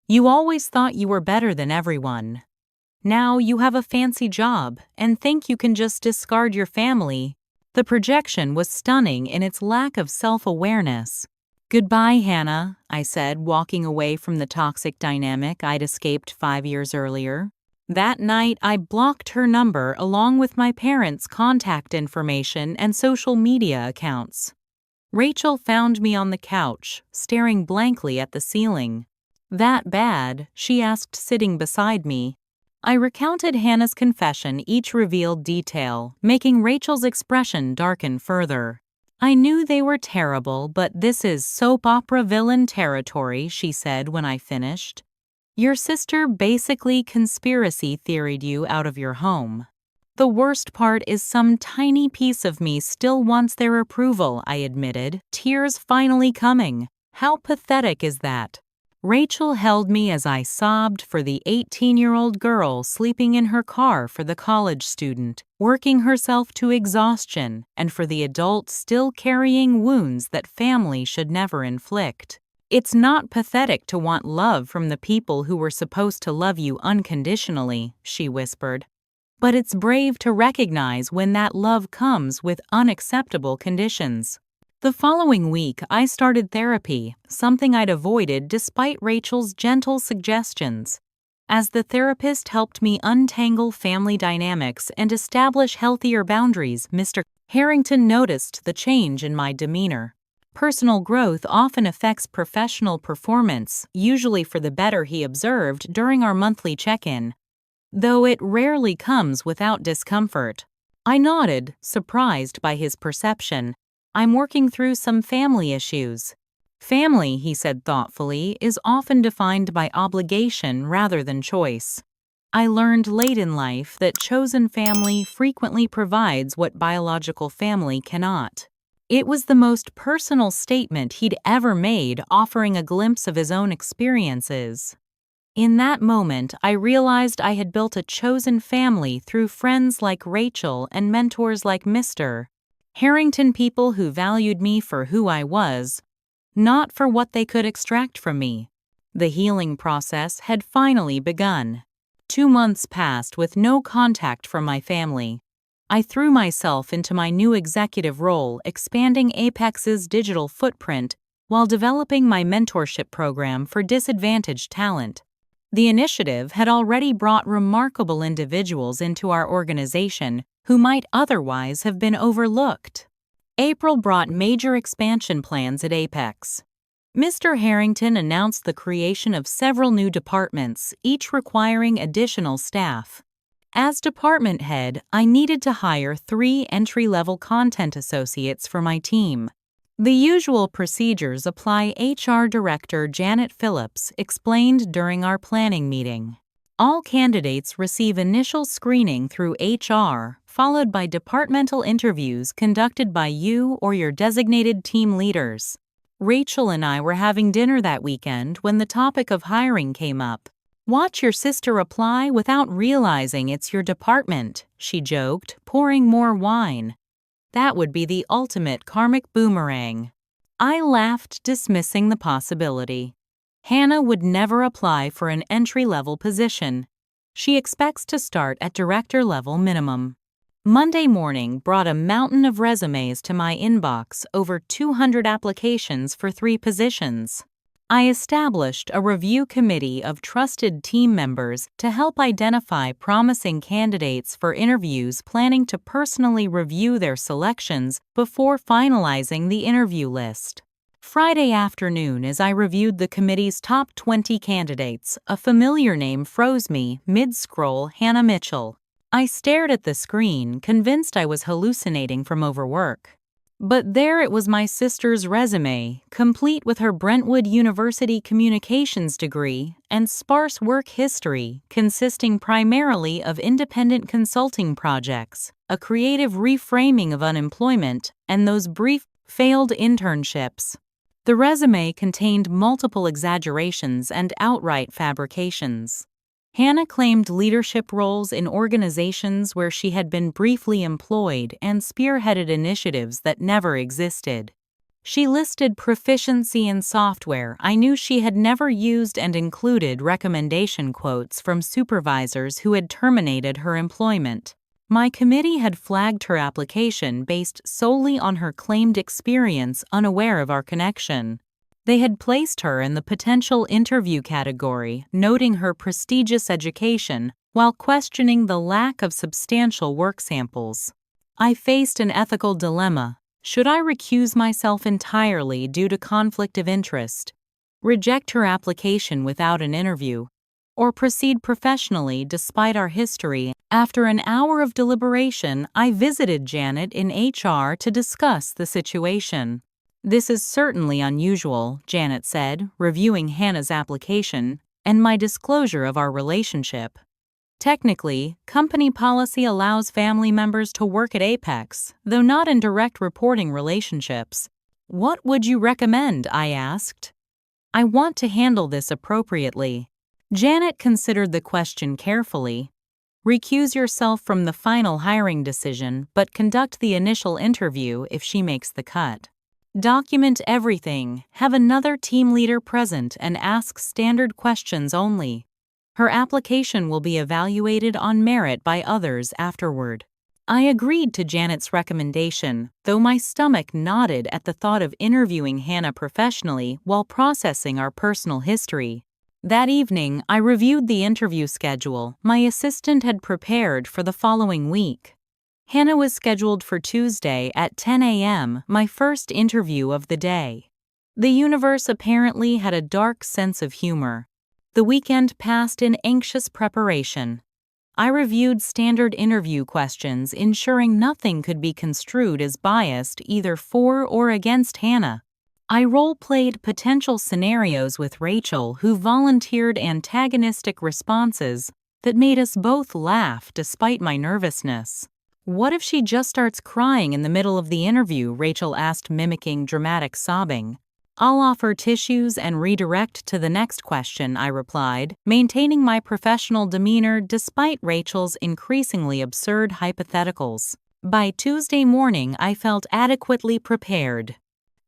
You always thought you were better than everyone. Now you have a fancy job and think you can just discard your family. The projection was stunning in its lack of self-awareness. Goodbye, Hannah, I said, walking away from the toxic dynamic I'd escaped 5 years earlier. That night, I blocked her number along with my parents' contact information and social media accounts. Rachel found me on the couch, staring blankly at the ceiling. That bad? She asked, sitting beside me. I recounted Hannah's confession, each revealed detail, making Rachel's expression darken further. I knew they were terrible, but this is soap opera villain territory, she said when I finished. Your sister basically conspiracy theoried you out of your home. The worst part is some tiny piece of me still wants their approval, I admitted, tears finally coming. How pathetic is that? Rachel held me as I sobbed for the 18-year-old girl sleeping in her car, for the college student, working herself to exhaustion, and for the adult still carrying wounds that family should never inflict. It's not pathetic to want love from the people who were supposed to love you unconditionally, she whispered. But it's brave to recognize when that love comes with unacceptable conditions. The following week, I started therapy, something I'd avoided despite Rachel's gentle suggestions. As the therapist helped me untangle family dynamics and establish healthier boundaries, Mr. Harrington noticed the change in my demeanor. Personal growth often affects professional performance, usually for the better, he observed during our monthly check-in, though it rarely comes without discomfort. I nodded, surprised by his perception. I'm working through some family issues. Family, he said thoughtfully, is often defined by obligation rather than choice. I learned late in life that chosen family frequently provides what biological family cannot. It was the most personal statement he'd ever made, offering a glimpse of his own experiences. In that moment, I realized I had built a chosen family through friends like Rachel and mentors like Mr. Harrington, people who valued me for who I was, not for what they could extract from me. The healing process had finally begun. 2 months passed with no contact from my family. I threw myself into my new executive role, expanding Apex's digital footprint while developing my mentorship program for disadvantaged talent. The initiative had already brought remarkable individuals into our organization who might otherwise have been overlooked. April brought major expansion plans at Apex. Mr. Harrington announced the creation of several new departments, each requiring additional staff. As department head, I needed to hire 3 entry-level content associates for my team. The usual procedures apply, HR Director Janet Phillips explained during our planning meeting. All candidates receive initial screening through HR, followed by departmental interviews conducted by you or your designated team leaders. Rachel and I were having dinner that weekend when the topic of hiring came up. Watch your sister apply without realizing it's your department, she joked, pouring more wine. That would be the ultimate karmic boomerang. I laughed, dismissing the possibility. Hannah would never apply for an entry-level position. She expects to start at director-level minimum. Monday morning brought a mountain of resumes to my inbox, over 200 applications for 3 positions. I established a review committee of trusted team members to help identify promising candidates for interviews, planning to personally review their selections before finalizing the interview list. Friday afternoon, as I reviewed the committee's top 20 candidates, a familiar name froze me mid-scroll: Hannah Mitchell. I stared at the screen, convinced I was hallucinating from overwork. But there it was, my sister's resume, complete with her Brentwood University communications degree and sparse work history consisting primarily of independent consulting projects, a creative reframing of unemployment, and those brief, failed internships. The resume contained multiple exaggerations and outright fabrications. Hannah claimed leadership roles in organizations where she had been briefly employed and spearheaded initiatives that never existed. She listed proficiency in software I knew she had never used and included recommendation quotes from supervisors who had terminated her employment. My committee had flagged her application based solely on her claimed experience, unaware of our connection. They had placed her in the potential interview category, noting her prestigious education while questioning the lack of substantial work samples. I faced an ethical dilemma. Should I recuse myself entirely due to conflict of interest, reject her application without an interview, or proceed professionally despite our history? After an hour of deliberation, I visited Janet in HR to discuss the situation. "This is certainly unusual," Janet said, reviewing Hannah's application and my disclosure of our relationship. "Technically, company policy allows family members to work at Apex, though not in direct reporting relationships. What would you recommend?" I asked. "I want to handle this appropriately." Janet considered the question carefully. "Recuse yourself from the final hiring decision, but conduct the initial interview if she makes the cut. Document everything, have another team leader present, and ask standard questions only. Her application will be evaluated on merit by others afterward." I agreed to Janet's recommendation, though my stomach knotted at the thought of interviewing Hannah professionally while processing our personal history. That evening, I reviewed the interview schedule my assistant had prepared for the following week. Hannah was scheduled for Tuesday at 10 a.m., my first interview of the day. The universe apparently had a dark sense of humor. The weekend passed in anxious preparation. I reviewed standard interview questions, ensuring nothing could be construed as biased either for or against Hannah. I role-played potential scenarios with Rachel, who volunteered antagonistic responses that made us both laugh despite my nervousness. "What if she just starts crying in the middle of the interview?" Rachel asked, mimicking dramatic sobbing. "I'll offer tissues and redirect to the next question," I replied, maintaining my professional demeanor despite Rachel's increasingly absurd hypotheticals. By Tuesday morning, I felt adequately prepared.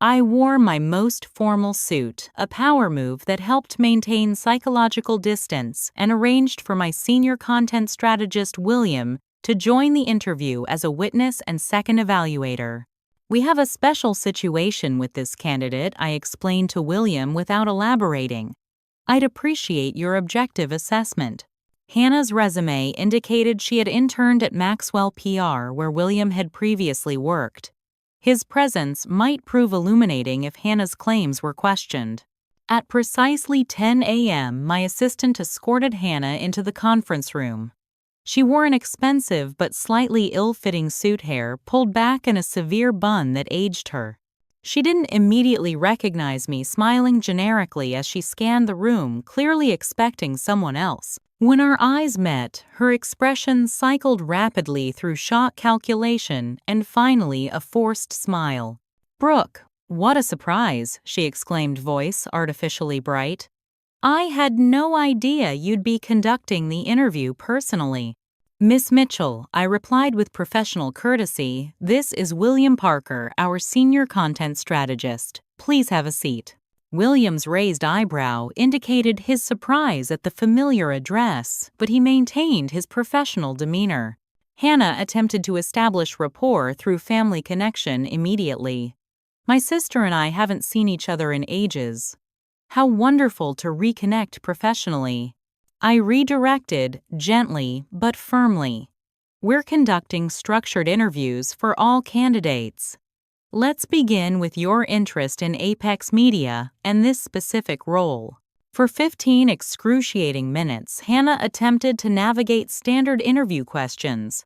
I wore my most formal suit, a power move that helped maintain psychological distance, and arranged for my senior content strategist, William, to join the interview as a witness and second evaluator. "We have a special situation with this candidate," I explained to William without elaborating. "I'd appreciate your objective assessment." Hannah's resume indicated she had interned at Maxwell PR, where William had previously worked. His presence might prove illuminating if Hannah's claims were questioned. At precisely 10 a.m., my assistant escorted Hannah into the conference room. She wore an expensive but slightly ill-fitting suit, hair pulled back in a severe bun that aged her. She didn't immediately recognize me, smiling generically as she scanned the room, clearly expecting someone else. When our eyes met, her expression cycled rapidly through shock, calculation, and finally a forced smile. "Brooke, what a surprise!" she exclaimed, voice artificially bright. "I had no idea you'd be conducting the interview personally." "Miss Mitchell," I replied with professional courtesy, "this is William Parker, our senior content strategist. Please have a seat." William's raised eyebrow indicated his surprise at the familiar address, but he maintained his professional demeanor. Hannah attempted to establish rapport through family connection immediately. "My sister and I haven't seen each other in ages. How wonderful to reconnect professionally." I redirected, gently but firmly. "We're conducting structured interviews for all candidates. Let's begin with your interest in Apex Media and this specific role." For 15 excruciating minutes, Hannah attempted to navigate standard interview questions.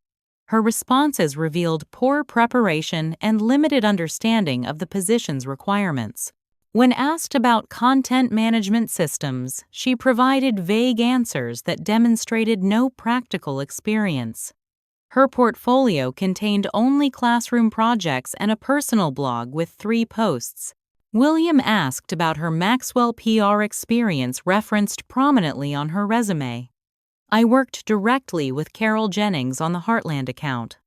Her responses revealed poor preparation and limited understanding of the position's requirements. When asked about content management systems, she provided vague answers that demonstrated no practical experience. Her portfolio contained only classroom projects and a personal blog with 3 posts. William asked about her Maxwell PR experience, referenced prominently on her resume. "I worked directly with Carol Jennings on the Heartland account."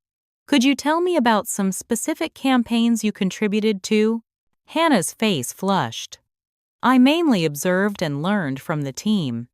"Could you tell me about some specific campaigns you contributed to?" Hannah's face flushed. "I mainly observed and learned from the team.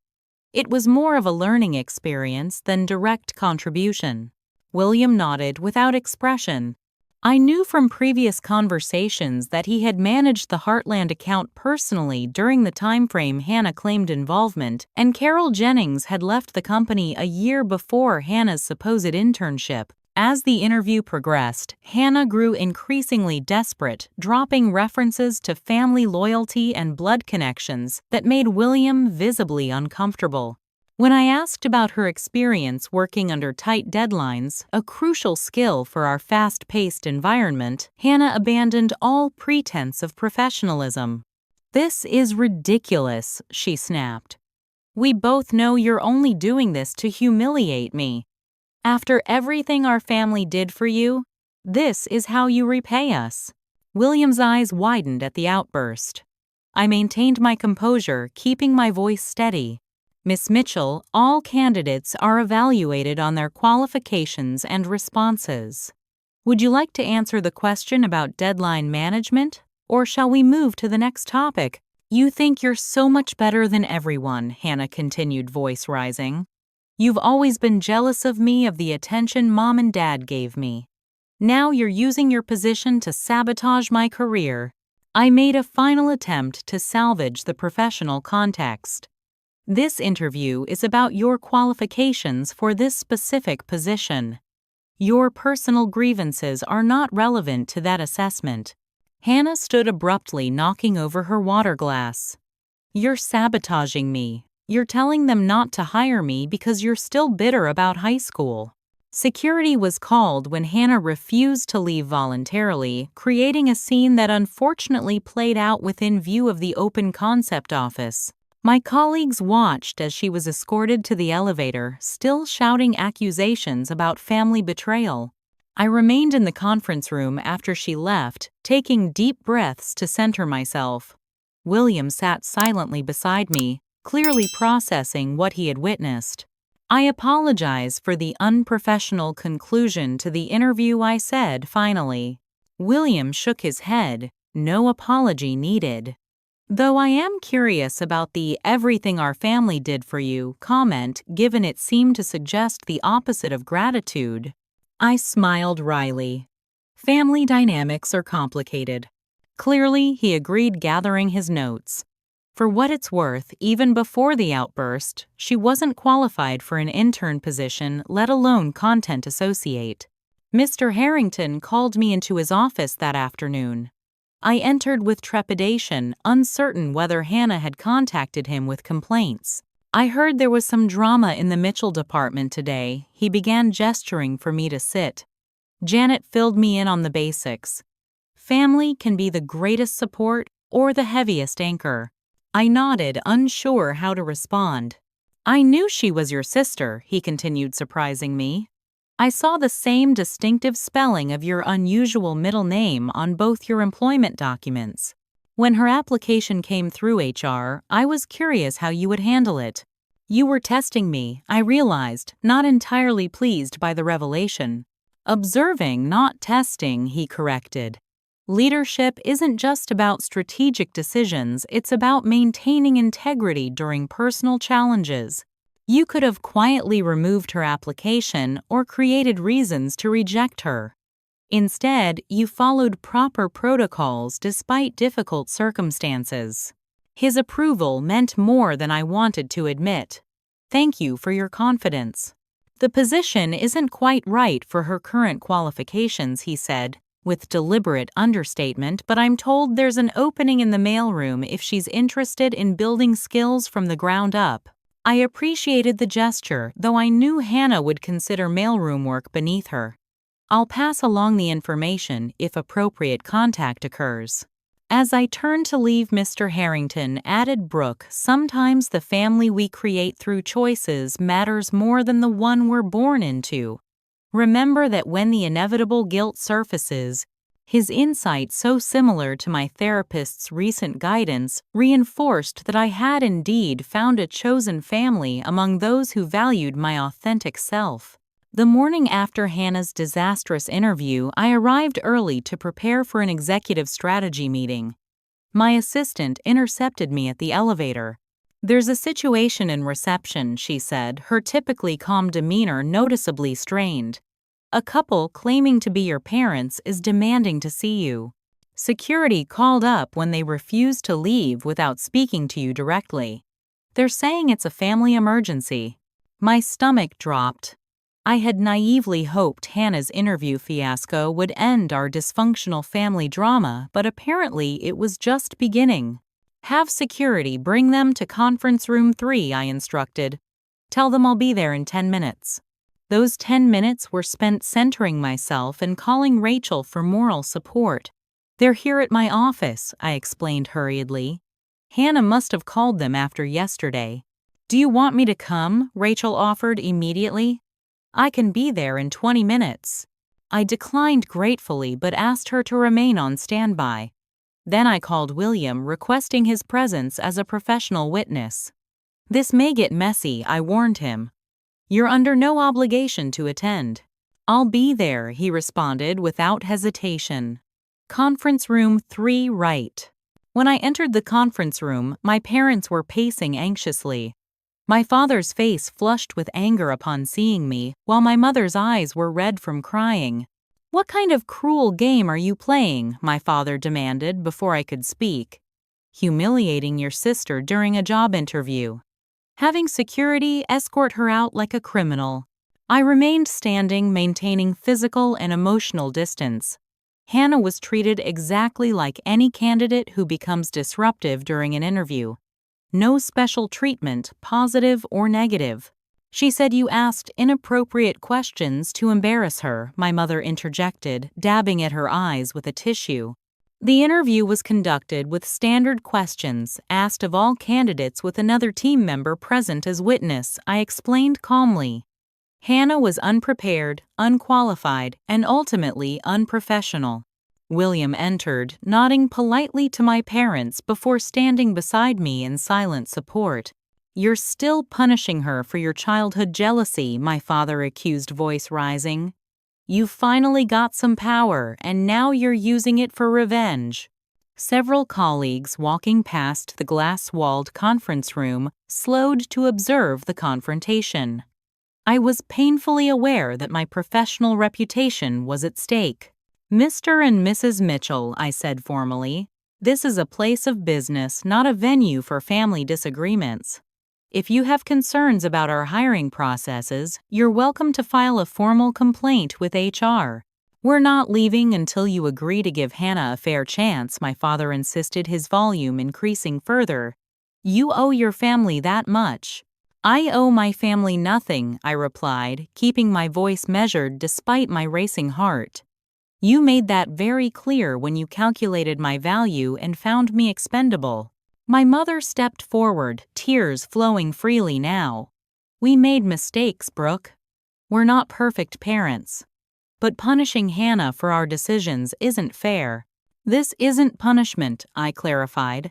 It was more of a learning experience than direct contribution." William nodded without expression. I knew from previous conversations that he had managed the Heartland account personally during the timeframe Hannah claimed involvement, and Carol Jennings had left the company a year before Hannah's supposed internship. As the interview progressed, Hannah grew increasingly desperate, dropping references to family loyalty and blood connections that made William visibly uncomfortable. When I asked about her experience working under tight deadlines, a crucial skill for our fast-paced environment, Hannah abandoned all pretense of professionalism. "This is ridiculous," she snapped. "We both know you're only doing this to humiliate me. After everything our family did for you, this is how you repay us." William's eyes widened at the outburst. I maintained my composure, keeping my voice steady. "Miss Mitchell, all candidates are evaluated on their qualifications and responses. Would you like to answer the question about deadline management, or shall we move to the next topic?" "You think you're so much better than everyone," Hannah continued, voice rising. "You've always been jealous of me, of the attention Mom and Dad gave me. Now you're using your position to sabotage my career." I made a final attempt to salvage the professional context. "This interview is about your qualifications for this specific position. Your personal grievances are not relevant to that assessment." Hannah stood abruptly, knocking over her water glass. "You're sabotaging me. You're telling them not to hire me because you're still bitter about high school. Security was called when Hannah refused to leave voluntarily, creating a scene that unfortunately played out within view of the open concept office. My colleagues watched as she was escorted to the elevator, still shouting accusations about family betrayal. I remained in the conference room after she left, taking deep breaths to center myself. William sat silently beside me, clearly processing what he had witnessed. I apologize for the unprofessional conclusion to the interview, I said finally. William shook his head. No apology needed. Though I am curious about the "everything our family did for you" comment, given it seemed to suggest the opposite of gratitude. I smiled wryly. Family dynamics are complicated. Clearly, he agreed, gathering his notes. For what it's worth, even before the outburst, she wasn't qualified for an intern position, let alone content associate. Mr. Harrington called me into his office that afternoon. I entered with trepidation, uncertain whether Hannah had contacted him with complaints. I heard there was some drama in the Mitchell department today. He began gesturing for me to sit. Janet filled me in on the basics. Family can be the greatest support or the heaviest anchor. I nodded, unsure how to respond. I knew she was your sister, he continued, surprising me. I saw the same distinctive spelling of your unusual middle name on both your employment documents. When her application came through HR, I was curious how you would handle it. You were testing me, I realized, not entirely pleased by the revelation. Observing, not testing, he corrected. Leadership isn't just about strategic decisions, it's about maintaining integrity during personal challenges. You could have quietly removed her application or created reasons to reject her. Instead, you followed proper protocols despite difficult circumstances. His approval meant more than I wanted to admit. Thank you for your confidence. The position isn't quite right for her current qualifications, he said, with deliberate understatement, but I'm told there's an opening in the mailroom if she's interested in building skills from the ground up. I appreciated the gesture, though I knew Hannah would consider mailroom work beneath her. I'll pass along the information if appropriate contact occurs. As I turned to leave, Mr. Harrington added, Brooke, sometimes the family we create through choices matters more than the one we're born into. Remember that when the inevitable guilt surfaces, his insight, so similar to my therapist's recent guidance, reinforced that I had indeed found a chosen family among those who valued my authentic self. The morning after Hannah's disastrous interview, I arrived early to prepare for an executive strategy meeting. My assistant intercepted me at the elevator. There's a situation in reception, she said, her typically calm demeanor noticeably strained. A couple claiming to be your parents is demanding to see you. Security called up when they refused to leave without speaking to you directly. They're saying it's a family emergency. My stomach dropped. I had naively hoped Hannah's interview fiasco would end our dysfunctional family drama, but apparently it was just beginning. Have security bring them to conference room 3, I instructed. Tell them I'll be there in 10 minutes. Those 10 minutes were spent centering myself and calling Rachel for moral support. They're here at my office, I explained hurriedly. Hannah must have called them after yesterday. Do you want me to come? Rachel offered immediately. I can be there in 20 minutes. I declined gratefully but asked her to remain on standby. Then I called William, requesting his presence as a professional witness. This may get messy, I warned him. You're under no obligation to attend. I'll be there, he responded without hesitation. Conference room 3 right. When I entered the conference room, my parents were pacing anxiously. My father's face flushed with anger upon seeing me, while my mother's eyes were red from crying. What kind of cruel game are you playing? My father demanded before I could speak. Humiliating your sister during a job interview. Having security escort her out like a criminal. I remained standing, maintaining physical and emotional distance. Hannah was treated exactly like any candidate who becomes disruptive during an interview. No special treatment, positive or negative. She said you asked inappropriate questions to embarrass her, my mother interjected, dabbing at her eyes with a tissue. The interview was conducted with standard questions asked of all candidates with another team member present as witness, I explained calmly. Hannah was unprepared, unqualified, and ultimately unprofessional. William entered, nodding politely to my parents before standing beside me in silent support. You're still punishing her for your childhood jealousy, my father accused, voice rising. You finally got some power, and now you're using it for revenge. Several colleagues walking past the glass-walled conference room slowed to observe the confrontation. I was painfully aware that my professional reputation was at stake. Mr. and Mrs. Mitchell, I said formally, this is a place of business, not a venue for family disagreements. If you have concerns about our hiring processes, you're welcome to file a formal complaint with HR. We're not leaving until you agree to give Hannah a fair chance, my father insisted, his volume increasing further. You owe your family that much. I owe my family nothing, I replied, keeping my voice measured despite my racing heart. You made that very clear when you calculated my value and found me expendable. My mother stepped forward, tears flowing freely now. We made mistakes, Brooke. We're not perfect parents. But punishing Hannah for our decisions isn't fair. This isn't punishment, I clarified.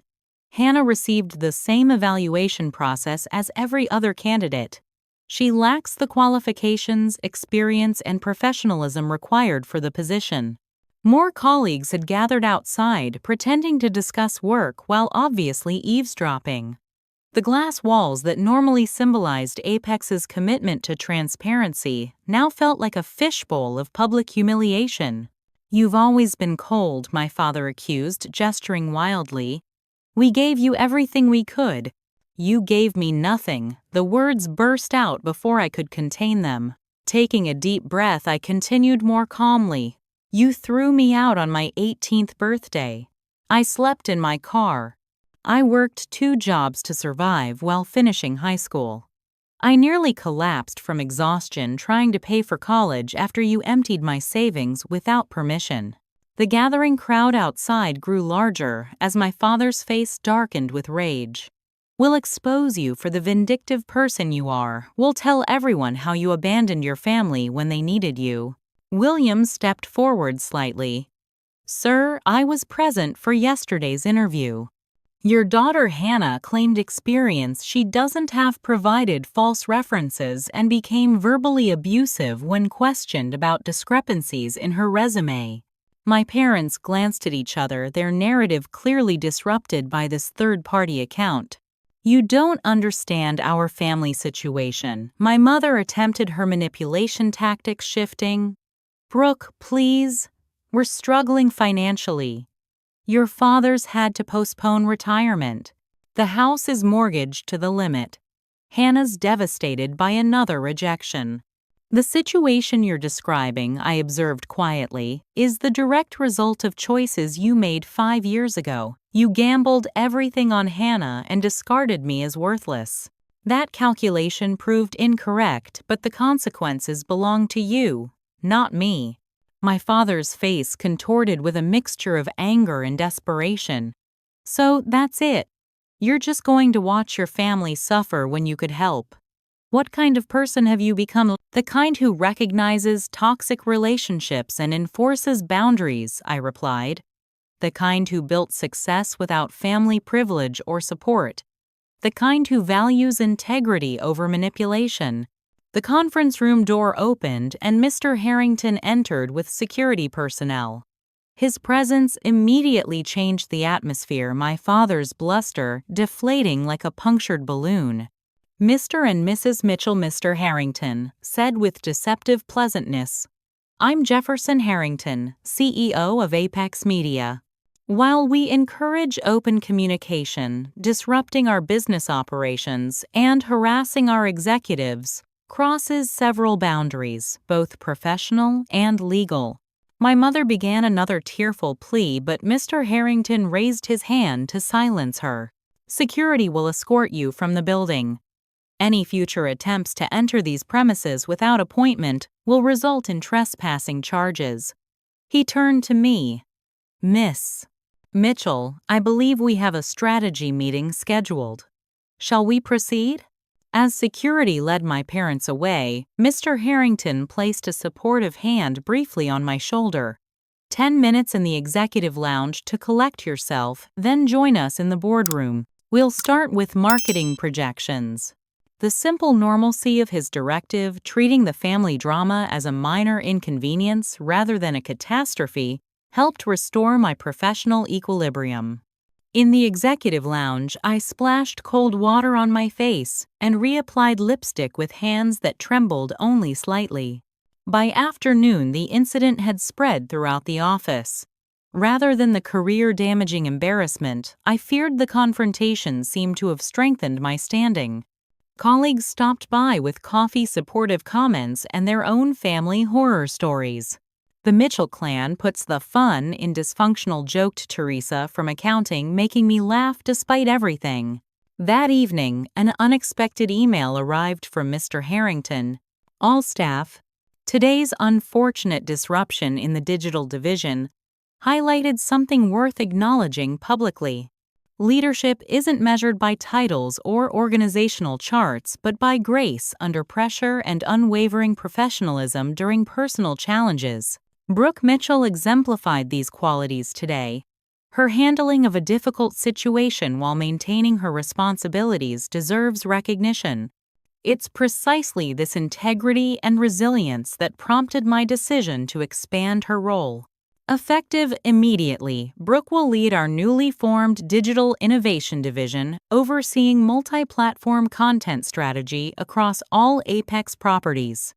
Hannah received the same evaluation process as every other candidate. She lacks the qualifications, experience, and professionalism required for the position. More colleagues had gathered outside, pretending to discuss work while obviously eavesdropping. The glass walls that normally symbolized Apex's commitment to transparency now felt like a fishbowl of public humiliation. You've always been cold, my father accused, gesturing wildly. We gave you everything we could. You gave me nothing. The words burst out before I could contain them. Taking a deep breath, I continued more calmly. You threw me out on my 18th birthday. I slept in my car. I worked 2 jobs to survive while finishing high school. I nearly collapsed from exhaustion trying to pay for college after you emptied my savings without permission. The gathering crowd outside grew larger as my father's face darkened with rage. We'll expose you for the vindictive person you are. We'll tell everyone how you abandoned your family when they needed you. William stepped forward slightly. Sir, I was present for yesterday's interview. Your daughter Hannah claimed experience she doesn't have, provided false references, and became verbally abusive when questioned about discrepancies in her resume. My parents glanced at each other, their narrative clearly disrupted by this third-party account. You don't understand our family situation. My mother attempted her manipulation tactics, shifting. Brooke, please. We're struggling financially. Your father's had to postpone retirement. The house is mortgaged to the limit. Hannah's devastated by another rejection. The situation you're describing, I observed quietly, is the direct result of choices you made 5 years ago. You gambled everything on Hannah and discarded me as worthless. That calculation proved incorrect, but the consequences belong to you, not me. My father's face contorted with a mixture of anger and desperation. So that's it. You're just going to watch your family suffer when you could help. What kind of person have you become? The kind who recognizes toxic relationships and enforces boundaries, I replied. The kind who built success without family privilege or support. The kind who values integrity over manipulation. The conference room door opened and Mr. Harrington entered with security personnel. His presence immediately changed the atmosphere, my father's bluster deflating like a punctured balloon. Mr. and Mrs. Mitchell, Mr. Harrington said with deceptive pleasantness, I'm Jefferson Harrington, CEO of Apex Media. While we encourage open communication, disrupting our business operations and harassing our executives crosses several boundaries, both professional and legal. My mother began another tearful plea, but Mr. Harrington raised his hand to silence her. Security will escort you from the building. Any future attempts to enter these premises without appointment will result in trespassing charges." He turned to me. "Miss Mitchell, I believe we have a strategy meeting scheduled. Shall we proceed?" As security led my parents away, Mr. Harrington placed a supportive hand briefly on my shoulder. "10 minutes in the executive lounge to collect yourself, then join us in the boardroom. We'll start with marketing projections." The simple normalcy of his directive, treating the family drama as a minor inconvenience rather than a catastrophe, helped restore my professional equilibrium. In the executive lounge, I splashed cold water on my face and reapplied lipstick with hands that trembled only slightly. By afternoon, the incident had spread throughout the office. Rather than the career-damaging embarrassment, I feared the confrontation seemed to have strengthened my standing. Colleagues stopped by with coffee-supportive comments and their own family horror stories. "The Mitchell clan puts the fun in dysfunctional," joked Teresa from accounting, making me laugh despite everything. That evening, an unexpected email arrived from Mr. Harrington. "All staff, today's unfortunate disruption in the digital division highlighted something worth acknowledging publicly. Leadership isn't measured by titles or organizational charts, but by grace under pressure and unwavering professionalism during personal challenges." Brooke Mitchell exemplified these qualities today. Her handling of a difficult situation while maintaining her responsibilities deserves recognition. It's precisely this integrity and resilience that prompted my decision to expand her role. Effective immediately, Brooke will lead our newly formed Digital Innovation Division, overseeing multi-platform content strategy across all Apex properties.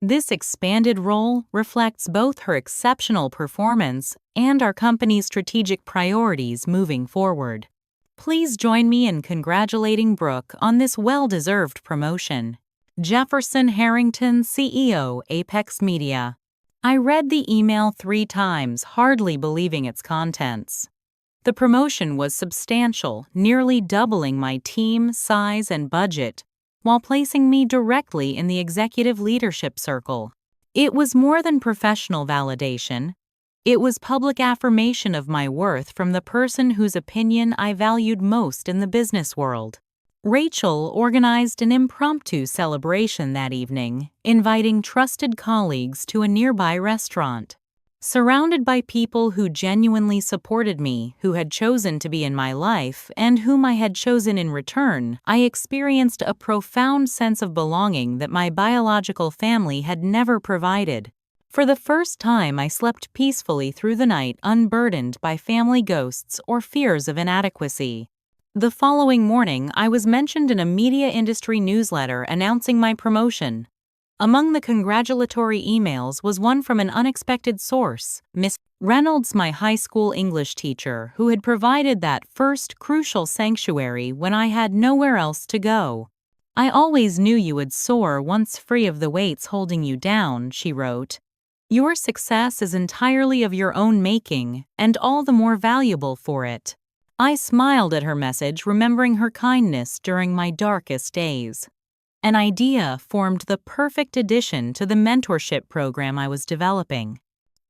This expanded role reflects both her exceptional performance and our company's strategic priorities moving forward. Please join me in congratulating Brooke on this well-deserved promotion. Jefferson Harrington, CEO, Apex Media. I read the email 3 times, hardly believing its contents. The promotion was substantial, nearly doubling my team, size, and budget, while placing me directly in the executive leadership circle. It was more than professional validation. It was public affirmation of my worth from the person whose opinion I valued most in the business world. Rachel organized an impromptu celebration that evening, inviting trusted colleagues to a nearby restaurant. Surrounded by people who genuinely supported me, who had chosen to be in my life, and whom I had chosen in return, I experienced a profound sense of belonging that my biological family had never provided. For the first time, I slept peacefully through the night, unburdened by family ghosts or fears of inadequacy. The following morning, I was mentioned in a media industry newsletter announcing my promotion. Among the congratulatory emails was one from an unexpected source, Miss Reynolds, my high school English teacher, who had provided that first crucial sanctuary when I had nowhere else to go. "I always knew you would soar once free of the weights holding you down," she wrote. "Your success is entirely of your own making, and all the more valuable for it." I smiled at her message, remembering her kindness during my darkest days. An idea formed the perfect addition to the mentorship program I was developing.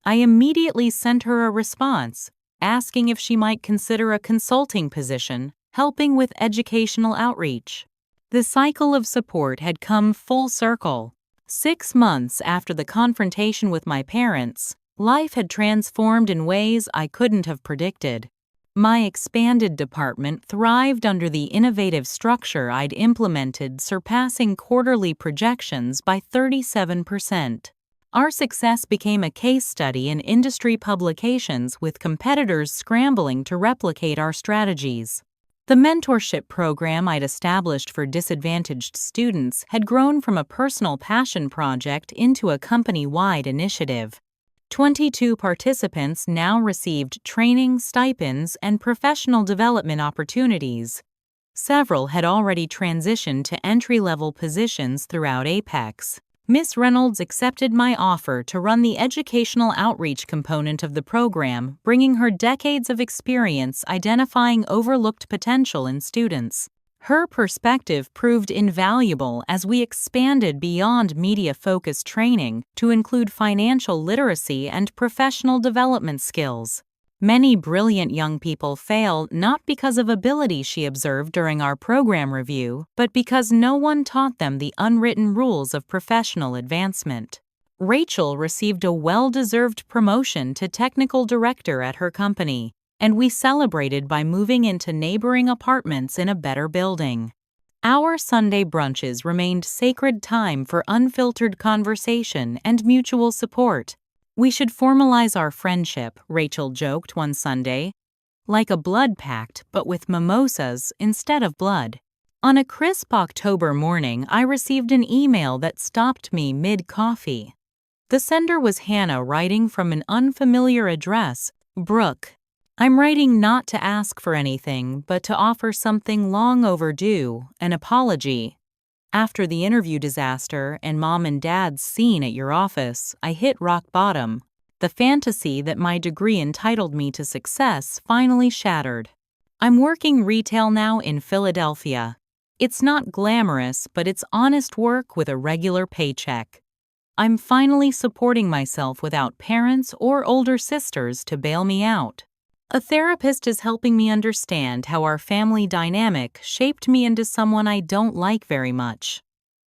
I immediately sent her a response, asking if she might consider a consulting position, helping with educational outreach. The cycle of support had come full circle. 6 months after the confrontation with my parents, life had transformed in ways I couldn't have predicted. My expanded department thrived under the innovative structure I'd implemented, surpassing quarterly projections by 37%. Our success became a case study in industry publications, with competitors scrambling to replicate our strategies. The mentorship program I'd established for disadvantaged students had grown from a personal passion project into a company-wide initiative. 22 participants now received training, stipends, and professional development opportunities. Several had already transitioned to entry-level positions throughout Apex. Miss Reynolds accepted my offer to run the educational outreach component of the program, bringing her decades of experience identifying overlooked potential in students. Her perspective proved invaluable as we expanded beyond media-focused training to include financial literacy and professional development skills. Many brilliant young people fail not because of ability she observed during our program review, but because no one taught them the unwritten rules of professional advancement. Rachel received a well-deserved promotion to technical director at her company, and we celebrated by moving into neighboring apartments in a better building. Our Sunday brunches remained sacred time for unfiltered conversation and mutual support. "We should formalize our friendship," Rachel joked one Sunday. "Like a blood pact, but with mimosas instead of blood." On a crisp October morning, I received an email that stopped me mid-coffee. The sender was Hannah writing from an unfamiliar address. "Brooke, I'm writing not to ask for anything, but to offer something long overdue, an apology. After the interview disaster and Mom and Dad's scene at your office, I hit rock bottom. The fantasy that my degree entitled me to success finally shattered. I'm working retail now in Philadelphia. It's not glamorous, but it's honest work with a regular paycheck. I'm finally supporting myself without parents or older sisters to bail me out. A therapist is helping me understand how our family dynamic shaped me into someone I don't like very much.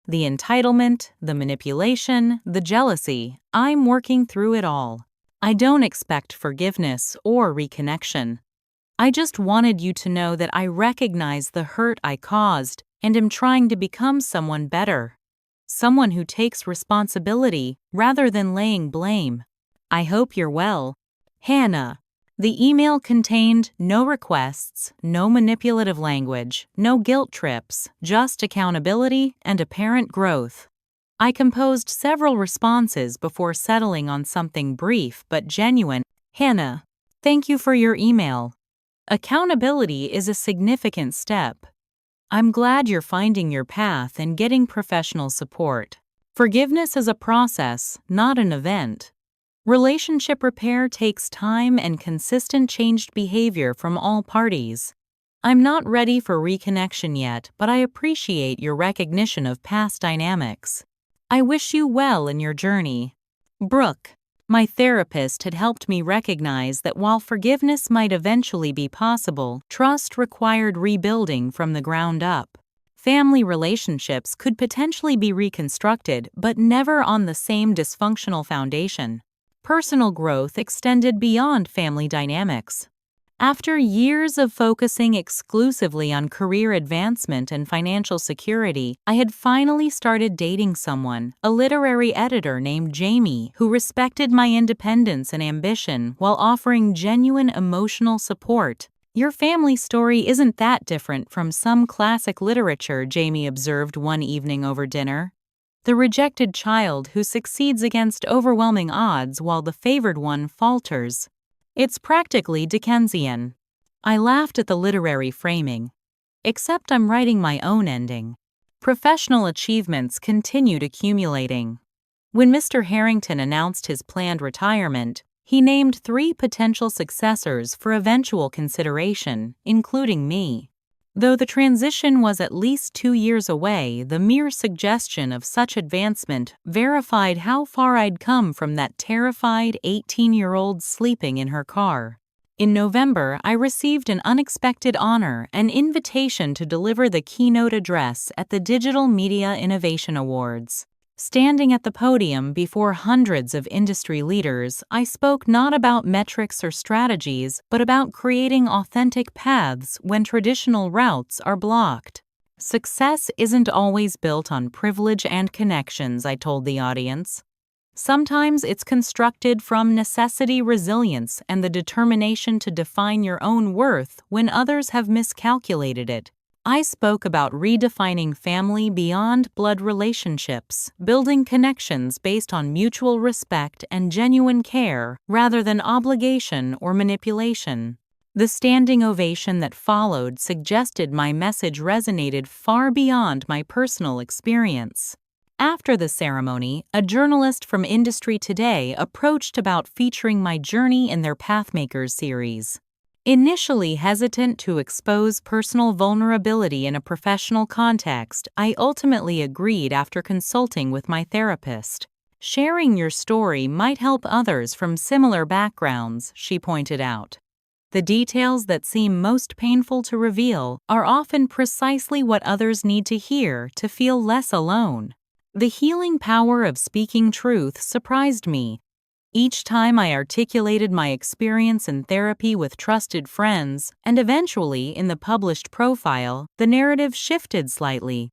The entitlement, the manipulation, the jealousy, I'm working through it all. I don't expect forgiveness or reconnection. I just wanted you to know that I recognize the hurt I caused and am trying to become someone better. Someone who takes responsibility rather than laying blame. I hope you're well. Hannah." The email contained no requests, no manipulative language, no guilt trips, just accountability and apparent growth. I composed several responses before settling on something brief but genuine. "Hannah, thank you for your email. Accountability is a significant step. I'm glad you're finding your path and getting professional support. Forgiveness is a process, not an event. Relationship repair takes time and consistent changed behavior from all parties. I'm not ready for reconnection yet, but I appreciate your recognition of past dynamics. I wish you well in your journey. Brooke." My therapist had helped me recognize that while forgiveness might eventually be possible, trust required rebuilding from the ground up. Family relationships could potentially be reconstructed, but never on the same dysfunctional foundation. Personal growth extended beyond family dynamics. After years of focusing exclusively on career advancement and financial security, I had finally started dating someone, a literary editor named Jamie, who respected my independence and ambition while offering genuine emotional support. "Your family story isn't that different from some classic literature," Jamie observed one evening over dinner. "The rejected child who succeeds against overwhelming odds while the favored one falters. It's practically Dickensian." I laughed at the literary framing. Except I'm writing my own ending. Professional achievements continued accumulating. When Mr. Harrington announced his planned retirement, he named 3 potential successors for eventual consideration, including me. Though the transition was at least 2 years away, the mere suggestion of such advancement verified how far I'd come from that terrified 18-year-old sleeping in her car. In November, I received an unexpected honor, an invitation to deliver the keynote address at the Digital Media Innovation Awards. Standing at the podium before hundreds of industry leaders, I spoke not about metrics or strategies, but about creating authentic paths when traditional routes are blocked. "Success isn't always built on privilege and connections," I told the audience. "Sometimes it's constructed from necessity, resilience, and the determination to define your own worth when others have miscalculated it." I spoke about redefining family beyond blood relationships, building connections based on mutual respect and genuine care rather than obligation or manipulation. The standing ovation that followed suggested my message resonated far beyond my personal experience. After the ceremony, a journalist from Industry Today approached about featuring my journey in their Pathmakers series. Initially hesitant to expose personal vulnerability in a professional context, I ultimately agreed after consulting with my therapist. Sharing your story might help others from similar backgrounds, she pointed out. The details that seem most painful to reveal are often precisely what others need to hear to feel less alone. The healing power of speaking truth surprised me. Each time I articulated my experience in therapy with trusted friends, and eventually in the published profile, the narrative shifted slightly.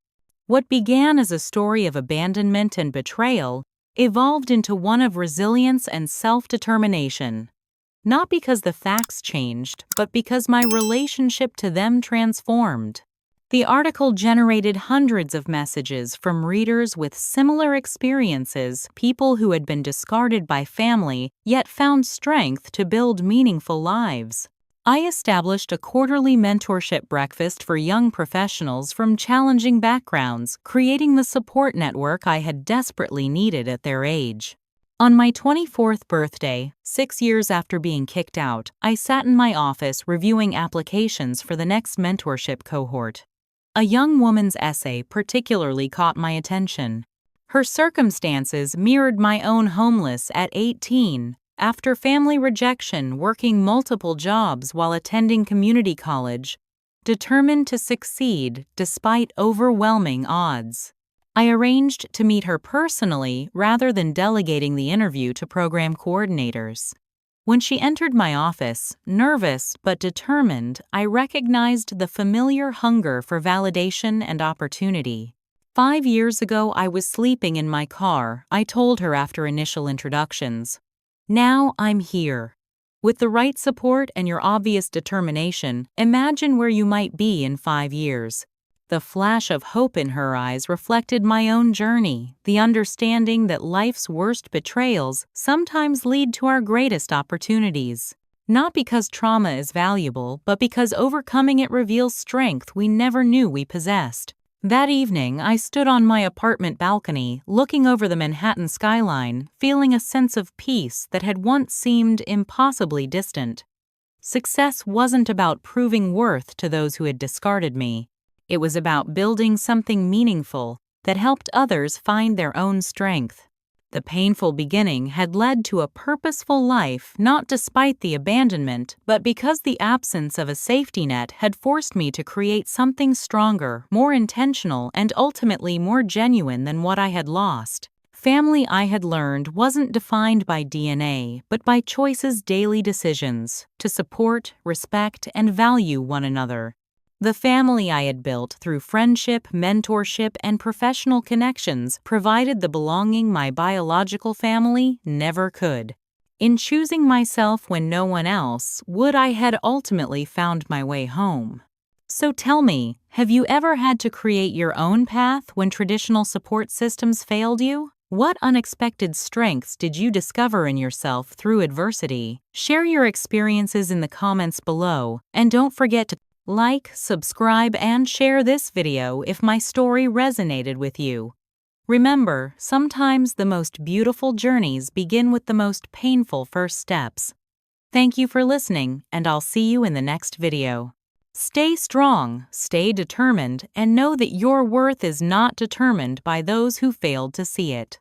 What began as a story of abandonment and betrayal evolved into one of resilience and self-determination. Not because the facts changed, but because my relationship to them transformed. The article generated hundreds of messages from readers with similar experiences, people who had been discarded by family yet found strength to build meaningful lives. I established a quarterly mentorship breakfast for young professionals from challenging backgrounds, creating the support network I had desperately needed at their age. On my 24th birthday, 6 years after being kicked out, I sat in my office reviewing applications for the next mentorship cohort. A young woman's essay particularly caught my attention. Her circumstances mirrored my own homeless at 18, after family rejection, working multiple jobs while attending community college, determined to succeed despite overwhelming odds. I arranged to meet her personally rather than delegating the interview to program coordinators. When she entered my office, nervous but determined, I recognized the familiar hunger for validation and opportunity. 5 years ago, I was sleeping in my car, I told her after initial introductions. Now I'm here. With the right support and your obvious determination, imagine where you might be in 5 years. The flash of hope in her eyes reflected my own journey, the understanding that life's worst betrayals sometimes lead to our greatest opportunities. Not because trauma is valuable, but because overcoming it reveals strength we never knew we possessed. That evening, I stood on my apartment balcony, looking over the Manhattan skyline, feeling a sense of peace that had once seemed impossibly distant. Success wasn't about proving worth to those who had discarded me. It was about building something meaningful that helped others find their own strength. The painful beginning had led to a purposeful life, not despite the abandonment, but because the absence of a safety net had forced me to create something stronger, more intentional, and ultimately more genuine than what I had lost. Family, I had learned, wasn't defined by DNA, but by choices, daily decisions, to support, respect, and value one another. The family I had built through friendship, mentorship, and professional connections provided the belonging my biological family never could. In choosing myself when no one else would, I had ultimately found my way home. So tell me, have you ever had to create your own path when traditional support systems failed you? What unexpected strengths did you discover in yourself through adversity? Share your experiences in the comments below, and don't forget to like, subscribe, and share this video if my story resonated with you. Remember, sometimes the most beautiful journeys begin with the most painful first steps. Thank you for listening, and I'll see you in the next video. Stay strong, stay determined, and know that your worth is not determined by those who failed to see it.